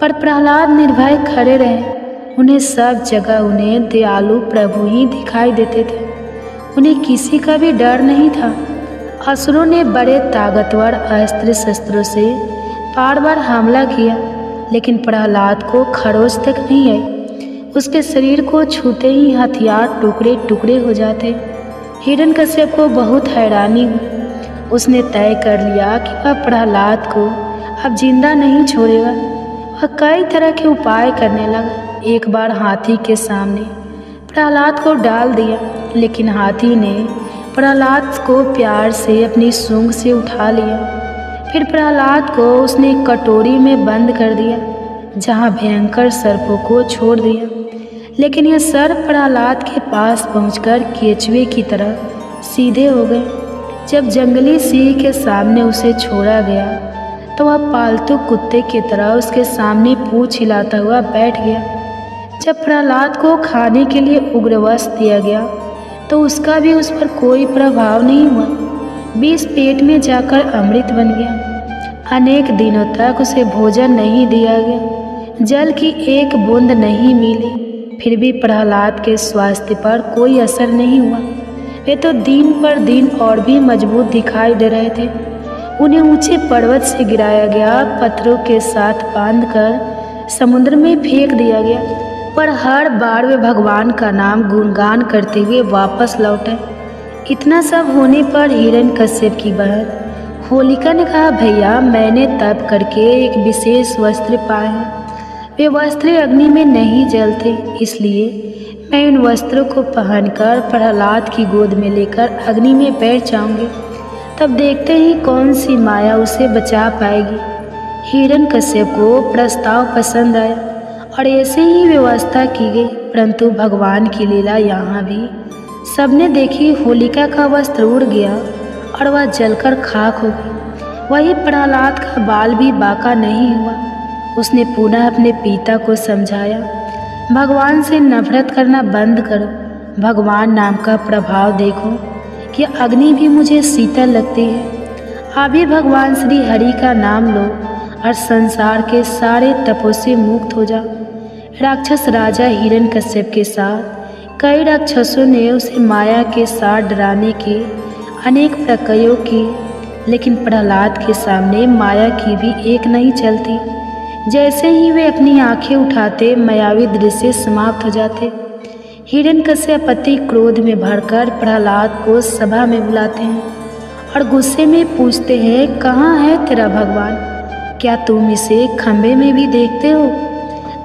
S1: पर प्रहलाद निर्भय खड़े रहे। उन्हें सब जगह उन्हें दयालु प्रभु ही दिखाई देते थे। उन्हें किसी का भी डर नहीं था। असुरों ने बड़े ताकतवर अस्त्र शस्त्रों से बार बार हमला किया, लेकिन प्रहलाद को खरोच तक नहीं आई। उसके शरीर को छूते ही हथियार टुकड़े टुकड़े हो जाते। हिरण्यकश्यप को बहुत हैरानी हुई। उसने तय कर लिया कि वह प्रहलाद को अब जिंदा नहीं छोड़ेगा। वह कई तरह के उपाय करने लगा। एक बार हाथी के सामने प्रहलाद को डाल दिया, लेकिन हाथी ने प्रहलाद को प्यार से अपनी सूंड से उठा लिया। फिर प्रहलाद को उसने एक कटोरी में बंद कर दिया, जहाँ भयंकर सर्पों को छोड़ दिया। लेकिन यह सर्प प्रहलाद के पास पहुंचकर केचुए की तरह सीधे हो गए। जब जंगली सिंह के सामने उसे छोड़ा गया तो वह पालतू कुत्ते की तरह उसके सामने पूंछ हिलाता हुआ बैठ गया। जब प्रहलाद को खाने के लिए उग्रवस्त्र दिया गया तो उसका भी उस पर कोई प्रभाव नहीं हुआ। विष पेट में जाकर अमृत बन गया। अनेक दिनों तक उसे भोजन नहीं दिया गया, जल की एक बूंद नहीं मिली। फिर भी प्रहलाद के स्वास्थ्य पर कोई असर नहीं हुआ। वे तो दिन पर दिन और भी मजबूत दिखाई दे रहे थे। उन्हें ऊंचे पर्वत से गिराया गया, पत्थरों के साथ बांधकर समुद्र में फेंक दिया गया, पर हर बार वे भगवान का नाम गुणगान करते हुए वापस लौटे। इतना सब होने पर हिरण्यकश्यप की बहन होलिका ने कहा, भैया, मैंने तप करके एक विशेष वस्त्र पाए हैं। वे वस्त्र अग्नि में नहीं जलते, इसलिए मैं उन वस्त्रों को पहनकर प्रहलाद की गोद में लेकर अग्नि में बैठ जाऊंगी। तब देखते ही कौन सी माया उसे बचा पाएगी। हिरण्यकश्यप को प्रस्ताव पसंद आया और ऐसे ही व्यवस्था की गई, परंतु भगवान की लीला यहाँ भी सबने देखी। होलिका का वस्त्र उड़ गया और वह जलकर खाक हो गई। वही प्रहलाद का बाल भी बांका नहीं हुआ। उसने पुनः अपने पिता को समझाया, भगवान से नफरत करना बंद करो। भगवान नाम का प्रभाव देखो कि अग्नि भी मुझे शीतल लगती है। अभी भगवान श्री हरि का नाम लो और संसार के सारे तपों से मुक्त हो जाओ। राक्षस राजा हिरण्यकश्यप के साथ कई राक्षसों ने उसे माया के साथ डराने के अनेक प्रयोग किए, लेकिन प्रहलाद के सामने माया की भी एक नहीं चलती। जैसे ही वे अपनी आंखें उठाते मायावी दृश्य समाप्त हो जाते। हिरण्यकश्यप अति क्रोध में भरकर प्रहलाद को सभा में बुलाते हैं और गुस्से में पूछते हैं, कहाँ है तेरा भगवान? क्या तुम इसे खंबे में भी देखते हो?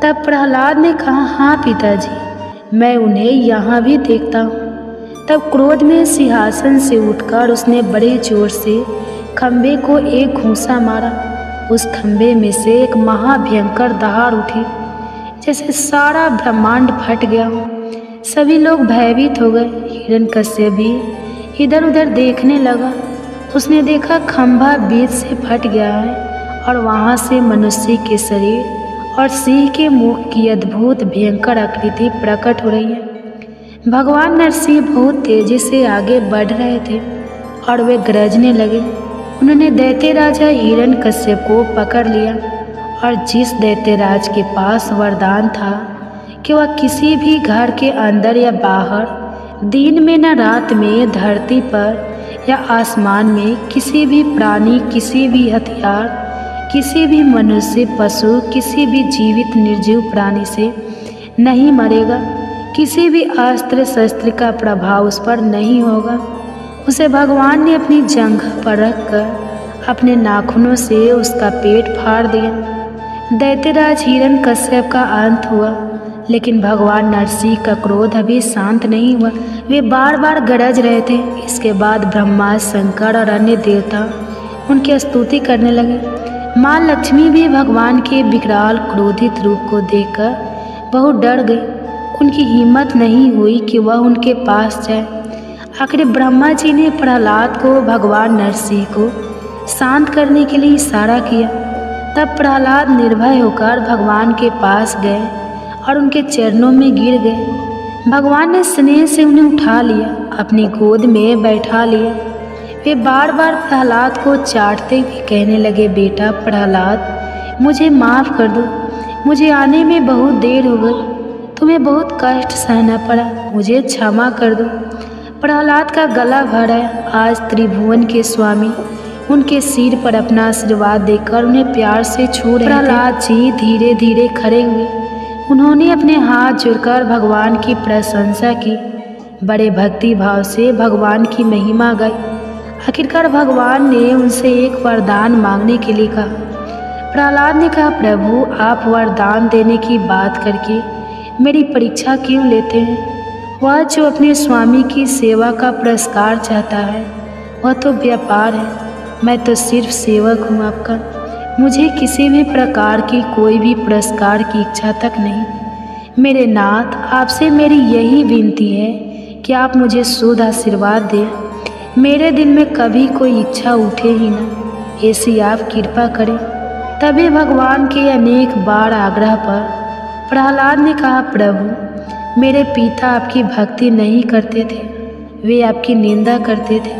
S1: तब प्रहलाद ने कहा, हाँ पिताजी, मैं उन्हें यहाँ भी देखता हूँ। तब क्रोध में सिंहासन से उठकर उसने बड़े जोर से खंबे को एक घूंसा मारा। उस खंबे में से एक महाभयंकर दहाड़ उठी, जैसे सारा ब्रह्मांड फट गया हो। सभी लोग भयभीत हो गए। हिरण्यकश्यप भी इधर उधर देखने लगा। उसने देखा खंभा बीच से फट गया है और वहाँ से मनुष्य के शरीर और सिंह के मुख की अद्भुत भयंकर आकृति प्रकट हो रही है। भगवान नरसिंह बहुत तेजी से आगे बढ़ रहे थे और वे गरजने लगे। उन्होंने दैत्य राजा हिरण्यकश्यप को पकड़ लिया और जिस दैत्यराज के पास वरदान था कि वह किसी भी घर के अंदर या बाहर, दिन में न रात में, धरती पर या आसमान में किसी भी प्राणी, किसी भी हथियार, किसी भी मनुष्य, पशु, किसी भी जीवित निर्जीव प्राणी से नहीं मरेगा। किसी भी अस्त्र शस्त्र का प्रभाव उस पर नहीं होगा। उसे भगवान ने अपनी जंघ पर रखकर अपने नाखूनों से उसका पेट फाड़ दिया। दैत्यराज हिरण्यकश्यप का अंत हुआ, लेकिन भगवान नरसिंह का क्रोध अभी शांत नहीं हुआ। वे बार बार गरज रहे थे। इसके बाद ब्रह्मा, शंकर और अन्य देवता उनकी स्तुति करने लगे। माँ लक्ष्मी भी भगवान के विकराल क्रोधित रूप को देखकर बहुत डर गई। उनकी हिम्मत नहीं हुई कि वह उनके पास जाए। आखिर ब्रह्मा जी ने प्रहलाद को भगवान नरसिंह को शांत करने के लिए इशारा किया। तब प्रहलाद निर्भय होकर भगवान के पास गए और उनके चरणों में गिर गए। भगवान ने स्नेह से उन्हें उठा लिया, अपनी गोद में बैठा लिया। वे बार बार प्रहलाद को चाटते हुए कहने लगे, बेटा प्रहलाद, मुझे माफ़ कर दो। मुझे आने में बहुत देर हो गई, तुम्हें बहुत कष्ट सहना पड़ा, मुझे क्षमा कर दो। प्रहलाद का गला भर आया। आज त्रिभुवन के स्वामी उनके सिर पर अपना आशीर्वाद देकर उन्हें प्यार से छू रहे थे। प्रहलाद जी धीरे धीरे खड़े हुए। उन्होंने अपने हाथ जोड़कर भगवान की प्रशंसा की, बड़े भक्ति भाव से भगवान की महिमा गाई। आखिरकार भगवान ने उनसे एक वरदान मांगने के लिए कहा। प्रहलाद ने कहा, प्रभु, आप वरदान देने की बात करके मेरी परीक्षा क्यों लेते हैं? वह जो अपने स्वामी की सेवा का पुरस्कार चाहता है वह तो व्यापार है। मैं तो सिर्फ सेवक हूँ आपका। मुझे किसी भी प्रकार की कोई भी पुरस्कार की इच्छा तक नहीं। मेरे नाथ, आपसे मेरी यही विनती है कि आप मुझे शुद्ध आशीर्वाद दें। मेरे दिल में कभी कोई इच्छा उठे ही ना, ऐसी आप कृपा करें। तभी भगवान के अनेक बार आग्रह पर प्रहलाद ने कहा, प्रभु, मेरे पिता आपकी भक्ति नहीं करते थे, वे आपकी निंदा करते थे।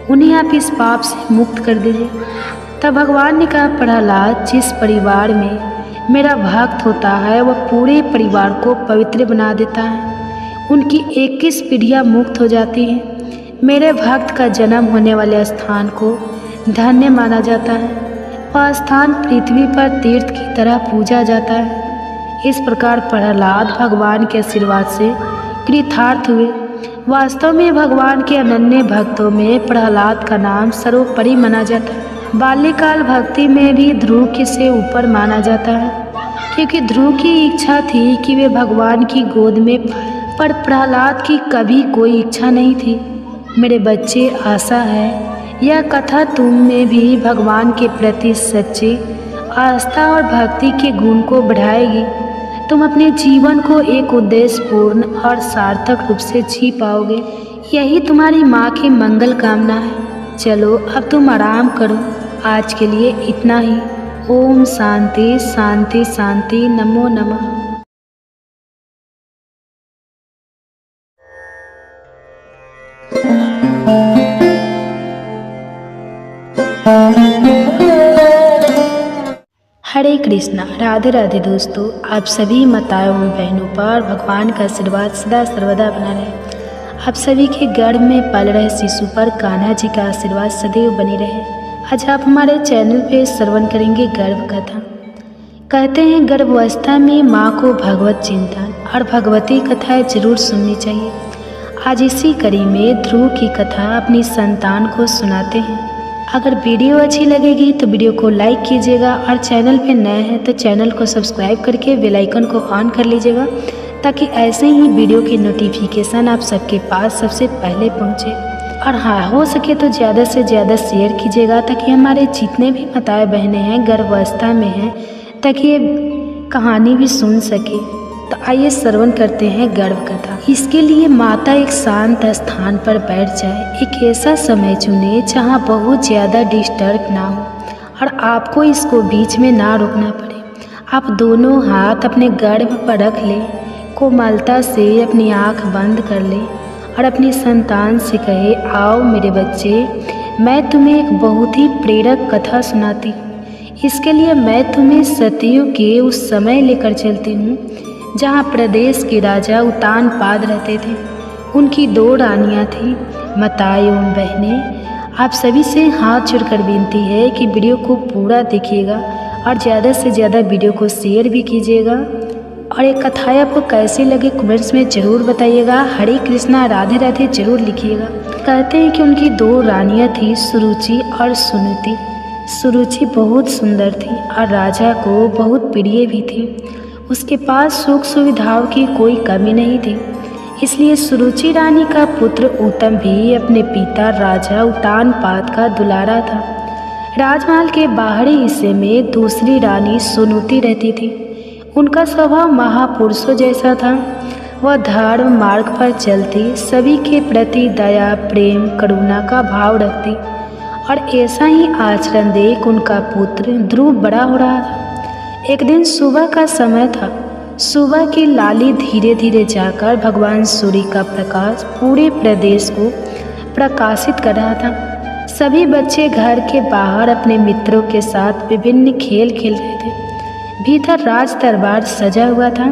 S1: उन्हें आप इस पाप से मुक्त कर दीजिए। तब भगवान ने कहा, प्रहलाद, जिस परिवार में मेरा भक्त होता है वह पूरे परिवार को पवित्र बना देता है। उनकी 21 पीढ़ियाँ मुक्त हो जाती हैं। मेरे भक्त का जन्म होने वाले स्थान को धन्य माना जाता है। वह स्थान पृथ्वी पर तीर्थ की तरह पूजा जाता है। इस प्रकार प्रहलाद भगवान के आशीर्वाद से कृतार्थ हुए। वास्तव में भगवान के अनन्य भक्तों में प्रहलाद का नाम सर्वोपरि माना जाता है। बाल्यकाल भक्ति में भी ध्रुव से ऊपर माना जाता है, क्योंकि ध्रुव की इच्छा थी कि वे भगवान की गोद में, पर प्रहलाद की कभी कोई इच्छा नहीं थी। मेरे बच्चे, आशा है यह कथा तुम में भी भगवान के प्रति सच्ची आस्था और भक्ति के गुण को बढ़ाएगी। तुम अपने जीवन को एक उद्देश्यपूर्ण और सार्थक रूप से जी पाओगे। यही तुम्हारी माँ की मंगल कामना है। चलो अब तुम आराम करो। आज के लिए इतना ही। ओम शांति शांति शांति। नमो नमः। हरे कृष्णा, राधे राधे दोस्तों। आप सभी माताओं और बहनों पर भगवान का आशीर्वाद सदा सर्वदा बना रहे। आप सभी के गर्भ में पल रहे शिशु पर कान्हा जी का आशीर्वाद सदैव बनी रहे। आज आप हमारे चैनल पे श्रवण करेंगे गर्भ कथा। कहते हैं गर्भावस्था में माँ को भगवत चिंतन और भगवती कथाएं जरूर सुननी चाहिए। आज इसी कड़ी में ध्रुव की कथा अपनी संतान को सुनाते हैं। अगर वीडियो अच्छी लगेगी तो वीडियो को लाइक कीजिएगा और चैनल पे नए हैं तो चैनल को सब्सक्राइब करके बेल आइकन को ऑन कर लीजिएगा, ताकि ऐसे ही वीडियो की नोटिफिकेशन आप सबके पास सबसे पहले पहुंचे। और हाँ, हो सके तो ज़्यादा से ज़्यादा शेयर कीजिएगा, ताकि हमारे जितने भी माताएं बहनें हैं गर्भावस्था में हैं, ताकि ये कहानी भी सुन सके। तो आइए श्रवण करते हैं गर्भ कथा। इसके लिए माता एक शांत स्थान पर बैठ जाए। एक ऐसा समय चुने जहाँ बहुत ज़्यादा डिस्टर्ब ना हो और आपको इसको बीच में ना रोकना पड़े। आप दोनों हाथ अपने गर्भ पर रख ले, कोमलता से अपनी आँख बंद कर ले और अपनी संतान से कहे, आओ मेरे बच्चे, मैं तुम्हें एक बहुत ही प्रेरक कथा सुनाती हूँ। इसके लिए मैं तुम्हें सतयुग के उस समय लेकर चलती हूँ जहाँ प्रदेश के राजा उत्तानपाद रहते थे। उनकी 2 रानियाँ थीं। माताएं एवं बहनें, आप सभी से हाथ जोड़कर विनती है कि वीडियो को पूरा देखिएगा और ज़्यादा से ज़्यादा वीडियो को शेयर भी कीजिएगा। और ये कथाएं आपको कैसी लगे कमेंट्स में ज़रूर बताइएगा। हरे कृष्णा, राधे राधे ज़रूर लिखिएगा। कहते हैं कि उनकी 2 रानियाँ थीं, सुरुचि और सुनीति। सुरुचि बहुत सुंदर थी और राजा को बहुत प्रिय भी थी। उसके पास सुख सुविधाओं की कोई कमी नहीं थी। इसलिए सुरुचि रानी का पुत्र उत्तम भी अपने पिता राजा उत्तानपाद का दुलारा था। राजमहल के बाहरी हिस्से में दूसरी रानी सुनीति रहती थी। उनका स्वभाव महापुरुषों जैसा था। वह धर्म मार्ग पर चलती, सभी के प्रति दया, प्रेम, करुणा का भाव रखती और ऐसा ही आचरण देख उनका पुत्र ध्रुव बड़ा हो रहा था। एक दिन सुबह का समय था। सुबह की लाली धीरे धीरे जाकर भगवान सूर्य का प्रकाश पूरे प्रदेश को प्रकाशित कर रहा था। सभी बच्चे घर के बाहर अपने मित्रों के साथ विभिन्न खेल खेल रहे थे। भीतर राज दरबार सजा हुआ था।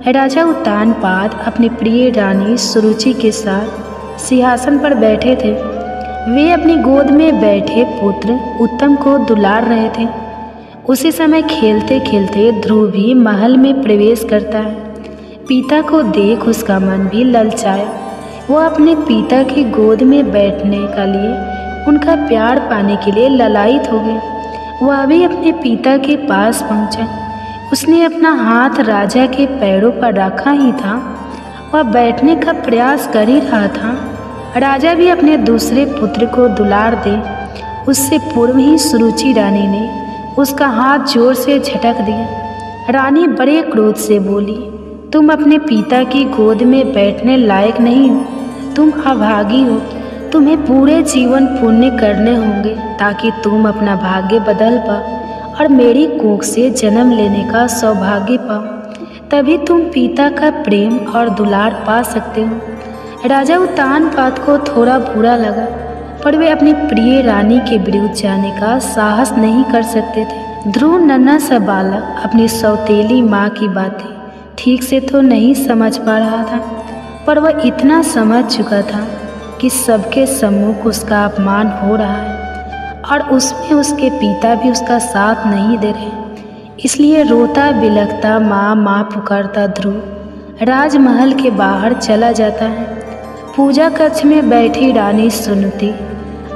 S1: राजा उत्तानपाद अपनी प्रिय रानी सुरुचि के साथ सिंहासन पर बैठे थे। वे अपनी गोद में बैठे पुत्र उत्तम को दुलार रहे थे। उसी समय खेलते खेलते ध्रुव भी महल में प्रवेश करता है। पिता को देख उसका मन भी ललचाया। वह अपने पिता की गोद में बैठने के लिए, उनका प्यार पाने के लिए ललायित हो गया। वह भी अपने पिता के पास पहुंचा। उसने अपना हाथ राजा के पैरों पर रखा ही था। वह बैठने का प्रयास कर ही रहा था। राजा भी अपने दूसरे पुत्र को दुलार दे, उससे पूर्व ही सुरुचि रानी ने उसका हाथ जोर से झटक दिया। रानी बड़े क्रोध से बोली, तुम अपने पिता की गोद में बैठने लायक नहीं हो। तुम अभागी हो। तुम्हें पूरे जीवन पुण्य करने होंगे ताकि तुम अपना भाग्य बदल पाओ और मेरी कोख से जन्म लेने का सौभाग्य पाओ। तभी तुम पिता का प्रेम और दुलार पा सकते हो। राजा उत्तानपाद को थोड़ा बुरा लगा, पर वे अपनी प्रिय रानी के विरुद्ध जाने का साहस नहीं कर सकते थे। ध्रुव नन्हा सा बालक अपनी सौतेली माँ की बातें ठीक से तो नहीं समझ पा रहा था, पर वह इतना समझ चुका था कि सबके सम्मुख उसका अपमान हो रहा है और उसमें उसके पिता भी उसका साथ नहीं दे रहे। इसलिए रोता बिलखता माँ माँ पुकारता ध्रुव राजमहल के बाहर चला जाता है। पूजा कक्ष में बैठी रानी सुनीति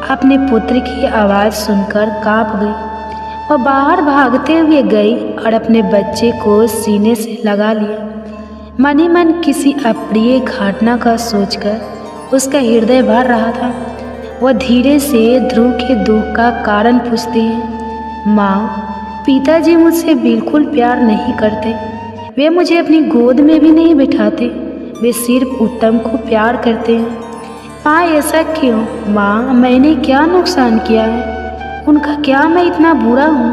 S1: अपने पुत्र की आवाज़ सुनकर कांप गई। वह बाहर भागते हुए गई और अपने बच्चे को सीने से लगा लिया। मन ही मन किसी अप्रिय घटना का सोचकर उसका हृदय भर रहा था। वह धीरे से ध्रुव के दुख का कारण पूछती है, माँ, पिताजी मुझसे बिल्कुल प्यार नहीं करते। वे मुझे अपनी गोद में भी नहीं बिठाते। वे सिर्फ उत्तम को प्यार करते हैं। माँ, ऐसा क्यों? माँ, मैंने क्या नुकसान किया है? उनका क्या मैं इतना बुरा हूँ?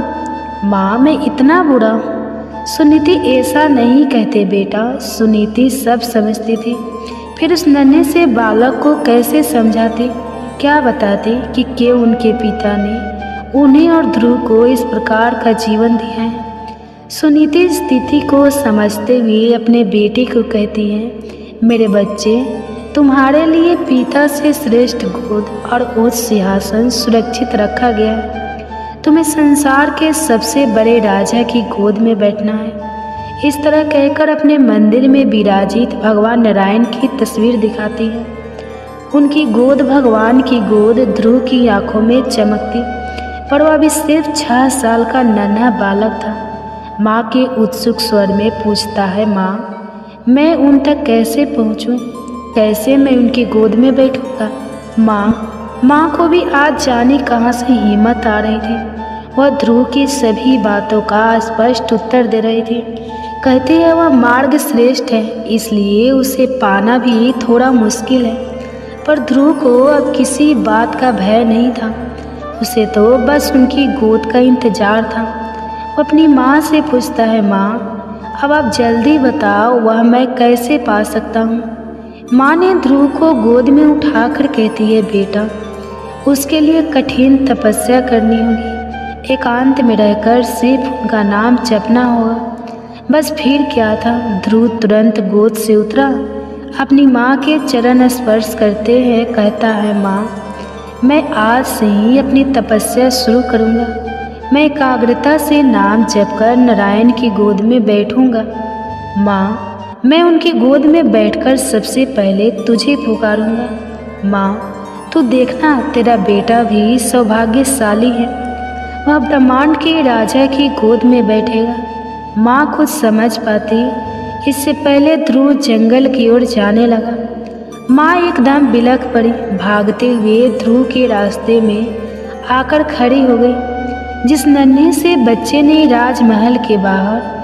S1: माँ, मैं इतना बुरा हूँ? सुनीति ऐसा नहीं कहते बेटा। सुनीति सब समझती थी। फिर उस नन्हे से बालक को कैसे समझाती, क्या बताती कि क्यों उनके पिता ने उन्हें और ध्रुव को इस प्रकार का जीवन दिया है। सुनीति स्थिति को समझते हुए अपने बेटे को कहती है, मेरे बच्चे, तुम्हारे लिए पिता से श्रेष्ठ गोद और उच्च सिंहासन सुरक्षित रखा गया है। तुम्हें संसार के सबसे बड़े राजा की गोद में बैठना है। इस तरह कहकर अपने मंदिर में विराजित भगवान नारायण की तस्वीर दिखाती है। उनकी गोद, भगवान की गोद ध्रुव की आंखों में चमकती, पर वह अभी सिर्फ 6 साल का नन्हा बालक था। माँ के उत्सुक स्वर में पूछता है, माँ, मैं उन तक कैसे पहुँचूँ? कैसे मैं उनकी गोद में बैठूँगा? माँ को भी आज जाने कहाँ से हिम्मत आ रही थी। वह ध्रुव की सभी बातों का स्पष्ट उत्तर दे रही थी। कहती है, वह मार्ग श्रेष्ठ है, इसलिए उसे पाना भी थोड़ा मुश्किल है। पर ध्रुव को अब किसी बात का भय नहीं था। उसे तो बस उनकी गोद का इंतजार था। वो अपनी माँ से पूछता है, माँ, अब आप जल्दी बताओ, वह मैं कैसे पा सकता हूँ? माँ ने ध्रुव को गोद में उठाकर कहती है, बेटा, उसके लिए कठिन तपस्या करनी होगी। एकांत में रहकर सिर्फ उनका नाम जपना होगा। बस फिर क्या था, ध्रुव तुरंत गोद से उतरा, अपनी माँ के चरण स्पर्श करते हैं, कहता है, माँ, मैं आज से ही अपनी तपस्या शुरू करूँगा। मैं एकाग्रता से नाम जपकर नारायण की गोद में बैठूँगा। माँ, मैं उनकी गोद में बैठकर सबसे पहले तुझे पुकारूँगा। माँ, तू देखना, तेरा बेटा भी सौभाग्यशाली है। वह ब्रह्मांड के राजा की गोद में बैठेगा। माँ कुछ समझ पाती इससे पहले ध्रुव जंगल की ओर जाने लगा। माँ एकदम बिलख पड़ी, भागते हुए ध्रुव के रास्ते में आकर खड़ी हो गई। जिस नन्हे से बच्चे ने राजमहल के बाहर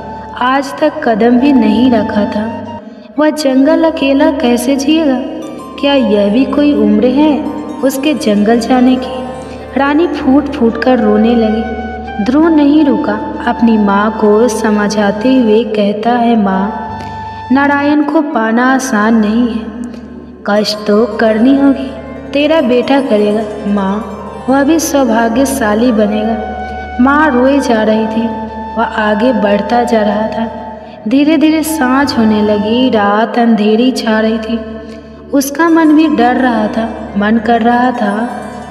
S1: आज तक कदम भी नहीं रखा था, वह जंगल अकेला कैसे जिएगा? क्या यह भी कोई उम्र है उसके जंगल जाने की? रानी फूट फूट कर रोने लगी। ध्रुव नहीं रुका, अपनी माँ को समझाते हुए कहता है, माँ, नारायण को पाना आसान नहीं है, कष्ट तो करनी होगी। तेरा बेटा करेगा माँ, वह भी सौभाग्यशाली बनेगा। माँ रोए जा रही थी, वह आगे बढ़ता जा रहा था। धीरे धीरे सांझ होने लगी, रात अंधेरी छा रही थी। उसका मन भी डर रहा था, मन कर रहा था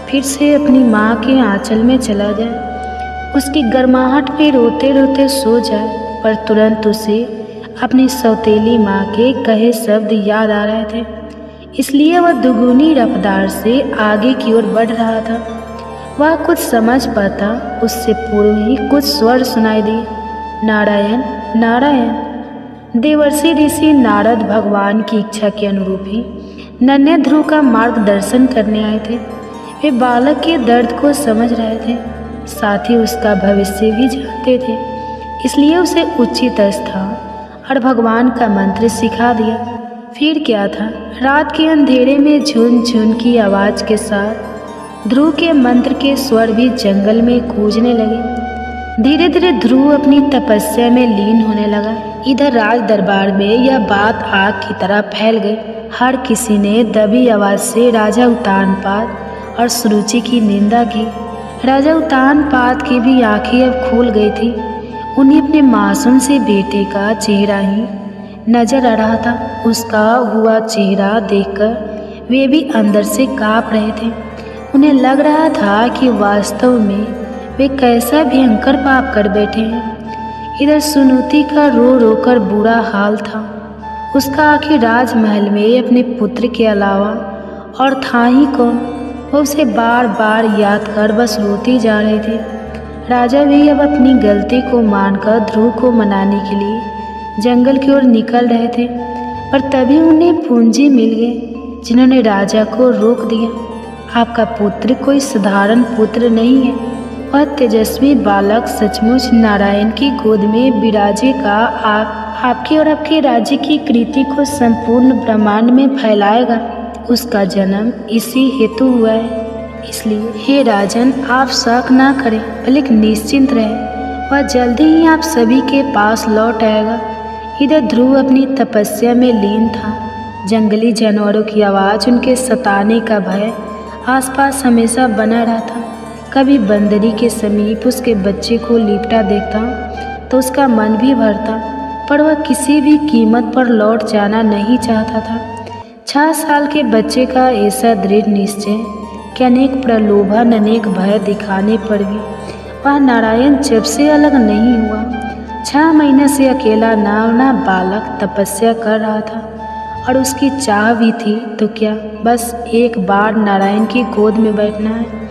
S1: फिर से अपनी माँ के आंचल में चला जाए, उसकी गर्माहट में रोते रोते सो जाए। पर तुरंत उसे अपनी सौतेली माँ के कहे शब्द याद आ रहे थे, इसलिए वह दुगुनी रफ्तार से आगे की ओर बढ़ रहा था। वह कुछ समझ पाता उससे पूर्व ही कुछ स्वर सुनाई दिए, नारायण नारायण। देवर्षि ऋषि नारद भगवान की इच्छा के अनुरूप ही नन्हे ध्रुव का मार्गदर्शन करने आए थे। वे बालक के दर्द को समझ रहे थे, साथ ही उसका भविष्य भी जानते थे, इसलिए उसे उचित स्थान और भगवान का मंत्र सिखा दिया। फिर क्या था, रात के अंधेरे में झुन झुन की आवाज़ के साथ ध्रुव के मंत्र के स्वर भी जंगल में गूंजने लगे। धीरे धीरे ध्रुव अपनी तपस्या में लीन होने लगा। इधर राज दरबार में यह बात आग की तरह फैल गई। हर किसी ने दबी आवाज़ से राजा उत्तानपाद और सुरुचि की निंदा की। राजा उत्तानपाद की भी आंखें अब खुल गई थी। उन्हें अपने मासूम से बेटे का चेहरा ही नजर आ रहा था। उसका हुआ चेहरा देखकर वे भी अंदर से काँप रहे थे। उन्हें लग रहा था कि वास्तव में वे कैसा भयंकर पाप कर बैठे हैं। इधर सुनीति का रो रो कर बुरा हाल था। उसका आखिर राजमहल में अपने पुत्र के अलावा और था ही कौन। वह उसे बार बार याद कर बस रोती जा रही थी। राजा भी अब अपनी गलती को मानकर ध्रुव को मनाने के लिए जंगल की ओर निकल रहे थे, पर तभी उन्हें पूंजी मिल गए जिन्होंने राजा को रोक दिया। आपका पुत्र कोई साधारण पुत्र नहीं है, वह तेजस्वी बालक सचमुच नारायण की गोद में विराजेगा। आपके और आपके राज्य की कृति को संपूर्ण ब्रह्मांड में फैलाएगा। उसका जन्म इसी हेतु हुआ है, इसलिए हे राजन, आप शक ना करें, बल्कि निश्चिंत रहें, वह जल्दी ही आप सभी के पास लौट आएगा। इधर ध्रुव अपनी तपस्या में लीन था। जंगली जानवरों की आवाज़, उनके सताने का भय आसपास हमेशा बना रहा था। कभी बंदरी के समीप उसके बच्चे को लिपटा देखता तो उसका मन भी भरता, पर वह किसी भी कीमत पर लौट जाना नहीं चाहता था। 6 साल के बच्चे का ऐसा दृढ़ निश्चय कि अनेक प्रलोभन अनेक भय दिखाने पर भी वह नारायण जब से अलग नहीं हुआ। 6 महीने से अकेला नावना बालक तपस्या कर रहा था और उसकी चाह भी थी तो क्या, बस एक बार नारायण की गोद में बैठना है।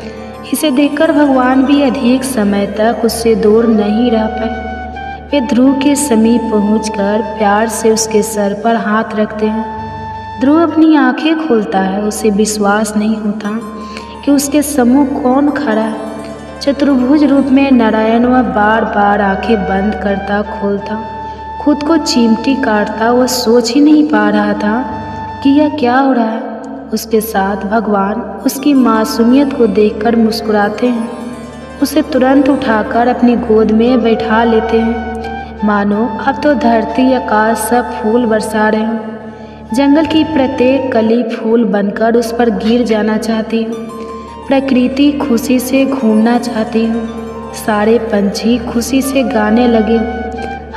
S1: इसे देखकर भगवान भी अधिक समय तक उससे दूर नहीं रह पाए। वे ध्रुव के समीप पहुंचकर प्यार से उसके सर पर हाथ रखते हैं। ध्रुव अपनी आंखें खोलता है, उसे विश्वास नहीं होता कि उसके सम्मुख कौन खड़ा है। चतुर्भुज रूप में नारायण वह बार बार आंखें बंद करता खोलता, खुद को चिमटी काटता। वह सोच ही नहीं पा रहा था कि यह क्या हो रहा है। उसके साथ भगवान उसकी मासूमियत को देखकर मुस्कुराते हैं, उसे तुरंत उठाकर अपनी गोद में बैठा लेते हैं, मानो अब तो धरती आकाश सब फूल बरसा रहे हों। जंगल की प्रत्येक कली फूल बनकर उस पर गिर जाना चाहती हूँ। प्रकृति खुशी से घूमना चाहती हूँ, सारे पंछी खुशी से गाने लगे,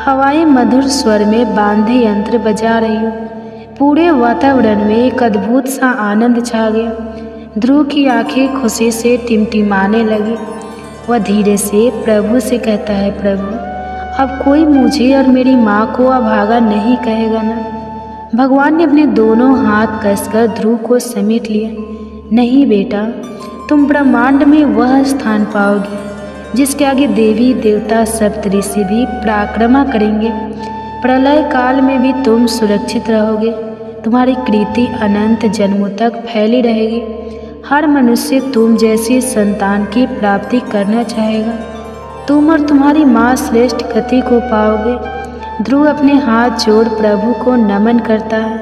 S1: हवाएं मधुर स्वर में बांधे यंत्र बजा रही हो। पूरे वातावरण में एक अद्भुत सा आनंद छा गया। ध्रुव की आंखें खुशी से टिमटिमाने लगी। वह धीरे से प्रभु से कहता है, प्रभु अब कोई मुझे और मेरी माँ को अभागा नहीं कहेगा ना। भगवान ने अपने दोनों हाथ कसकर ध्रुव को समेट लिया। नहीं बेटा, तुम ब्रह्मांड में वह स्थान पाओगे जिसके आगे देवी देवता सप्तऋषि भी पराक्रमा करेंगे। प्रलय काल में भी तुम सुरक्षित रहोगे। तुम्हारी कीर्ति अनंत जन्मों तक फैली रहेगी। हर मनुष्य तुम जैसी संतान की प्राप्ति करना चाहेगा। तुम और तुम्हारी माँ श्रेष्ठ गति को पाओगे। ध्रुव अपने हाथ जोड़ प्रभु को नमन करता है।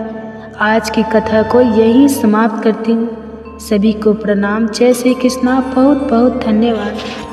S1: आज की कथा को यहीं समाप्त करती हूँ। सभी को प्रणाम। जय श्री कृष्णा। बहुत बहुत धन्यवाद।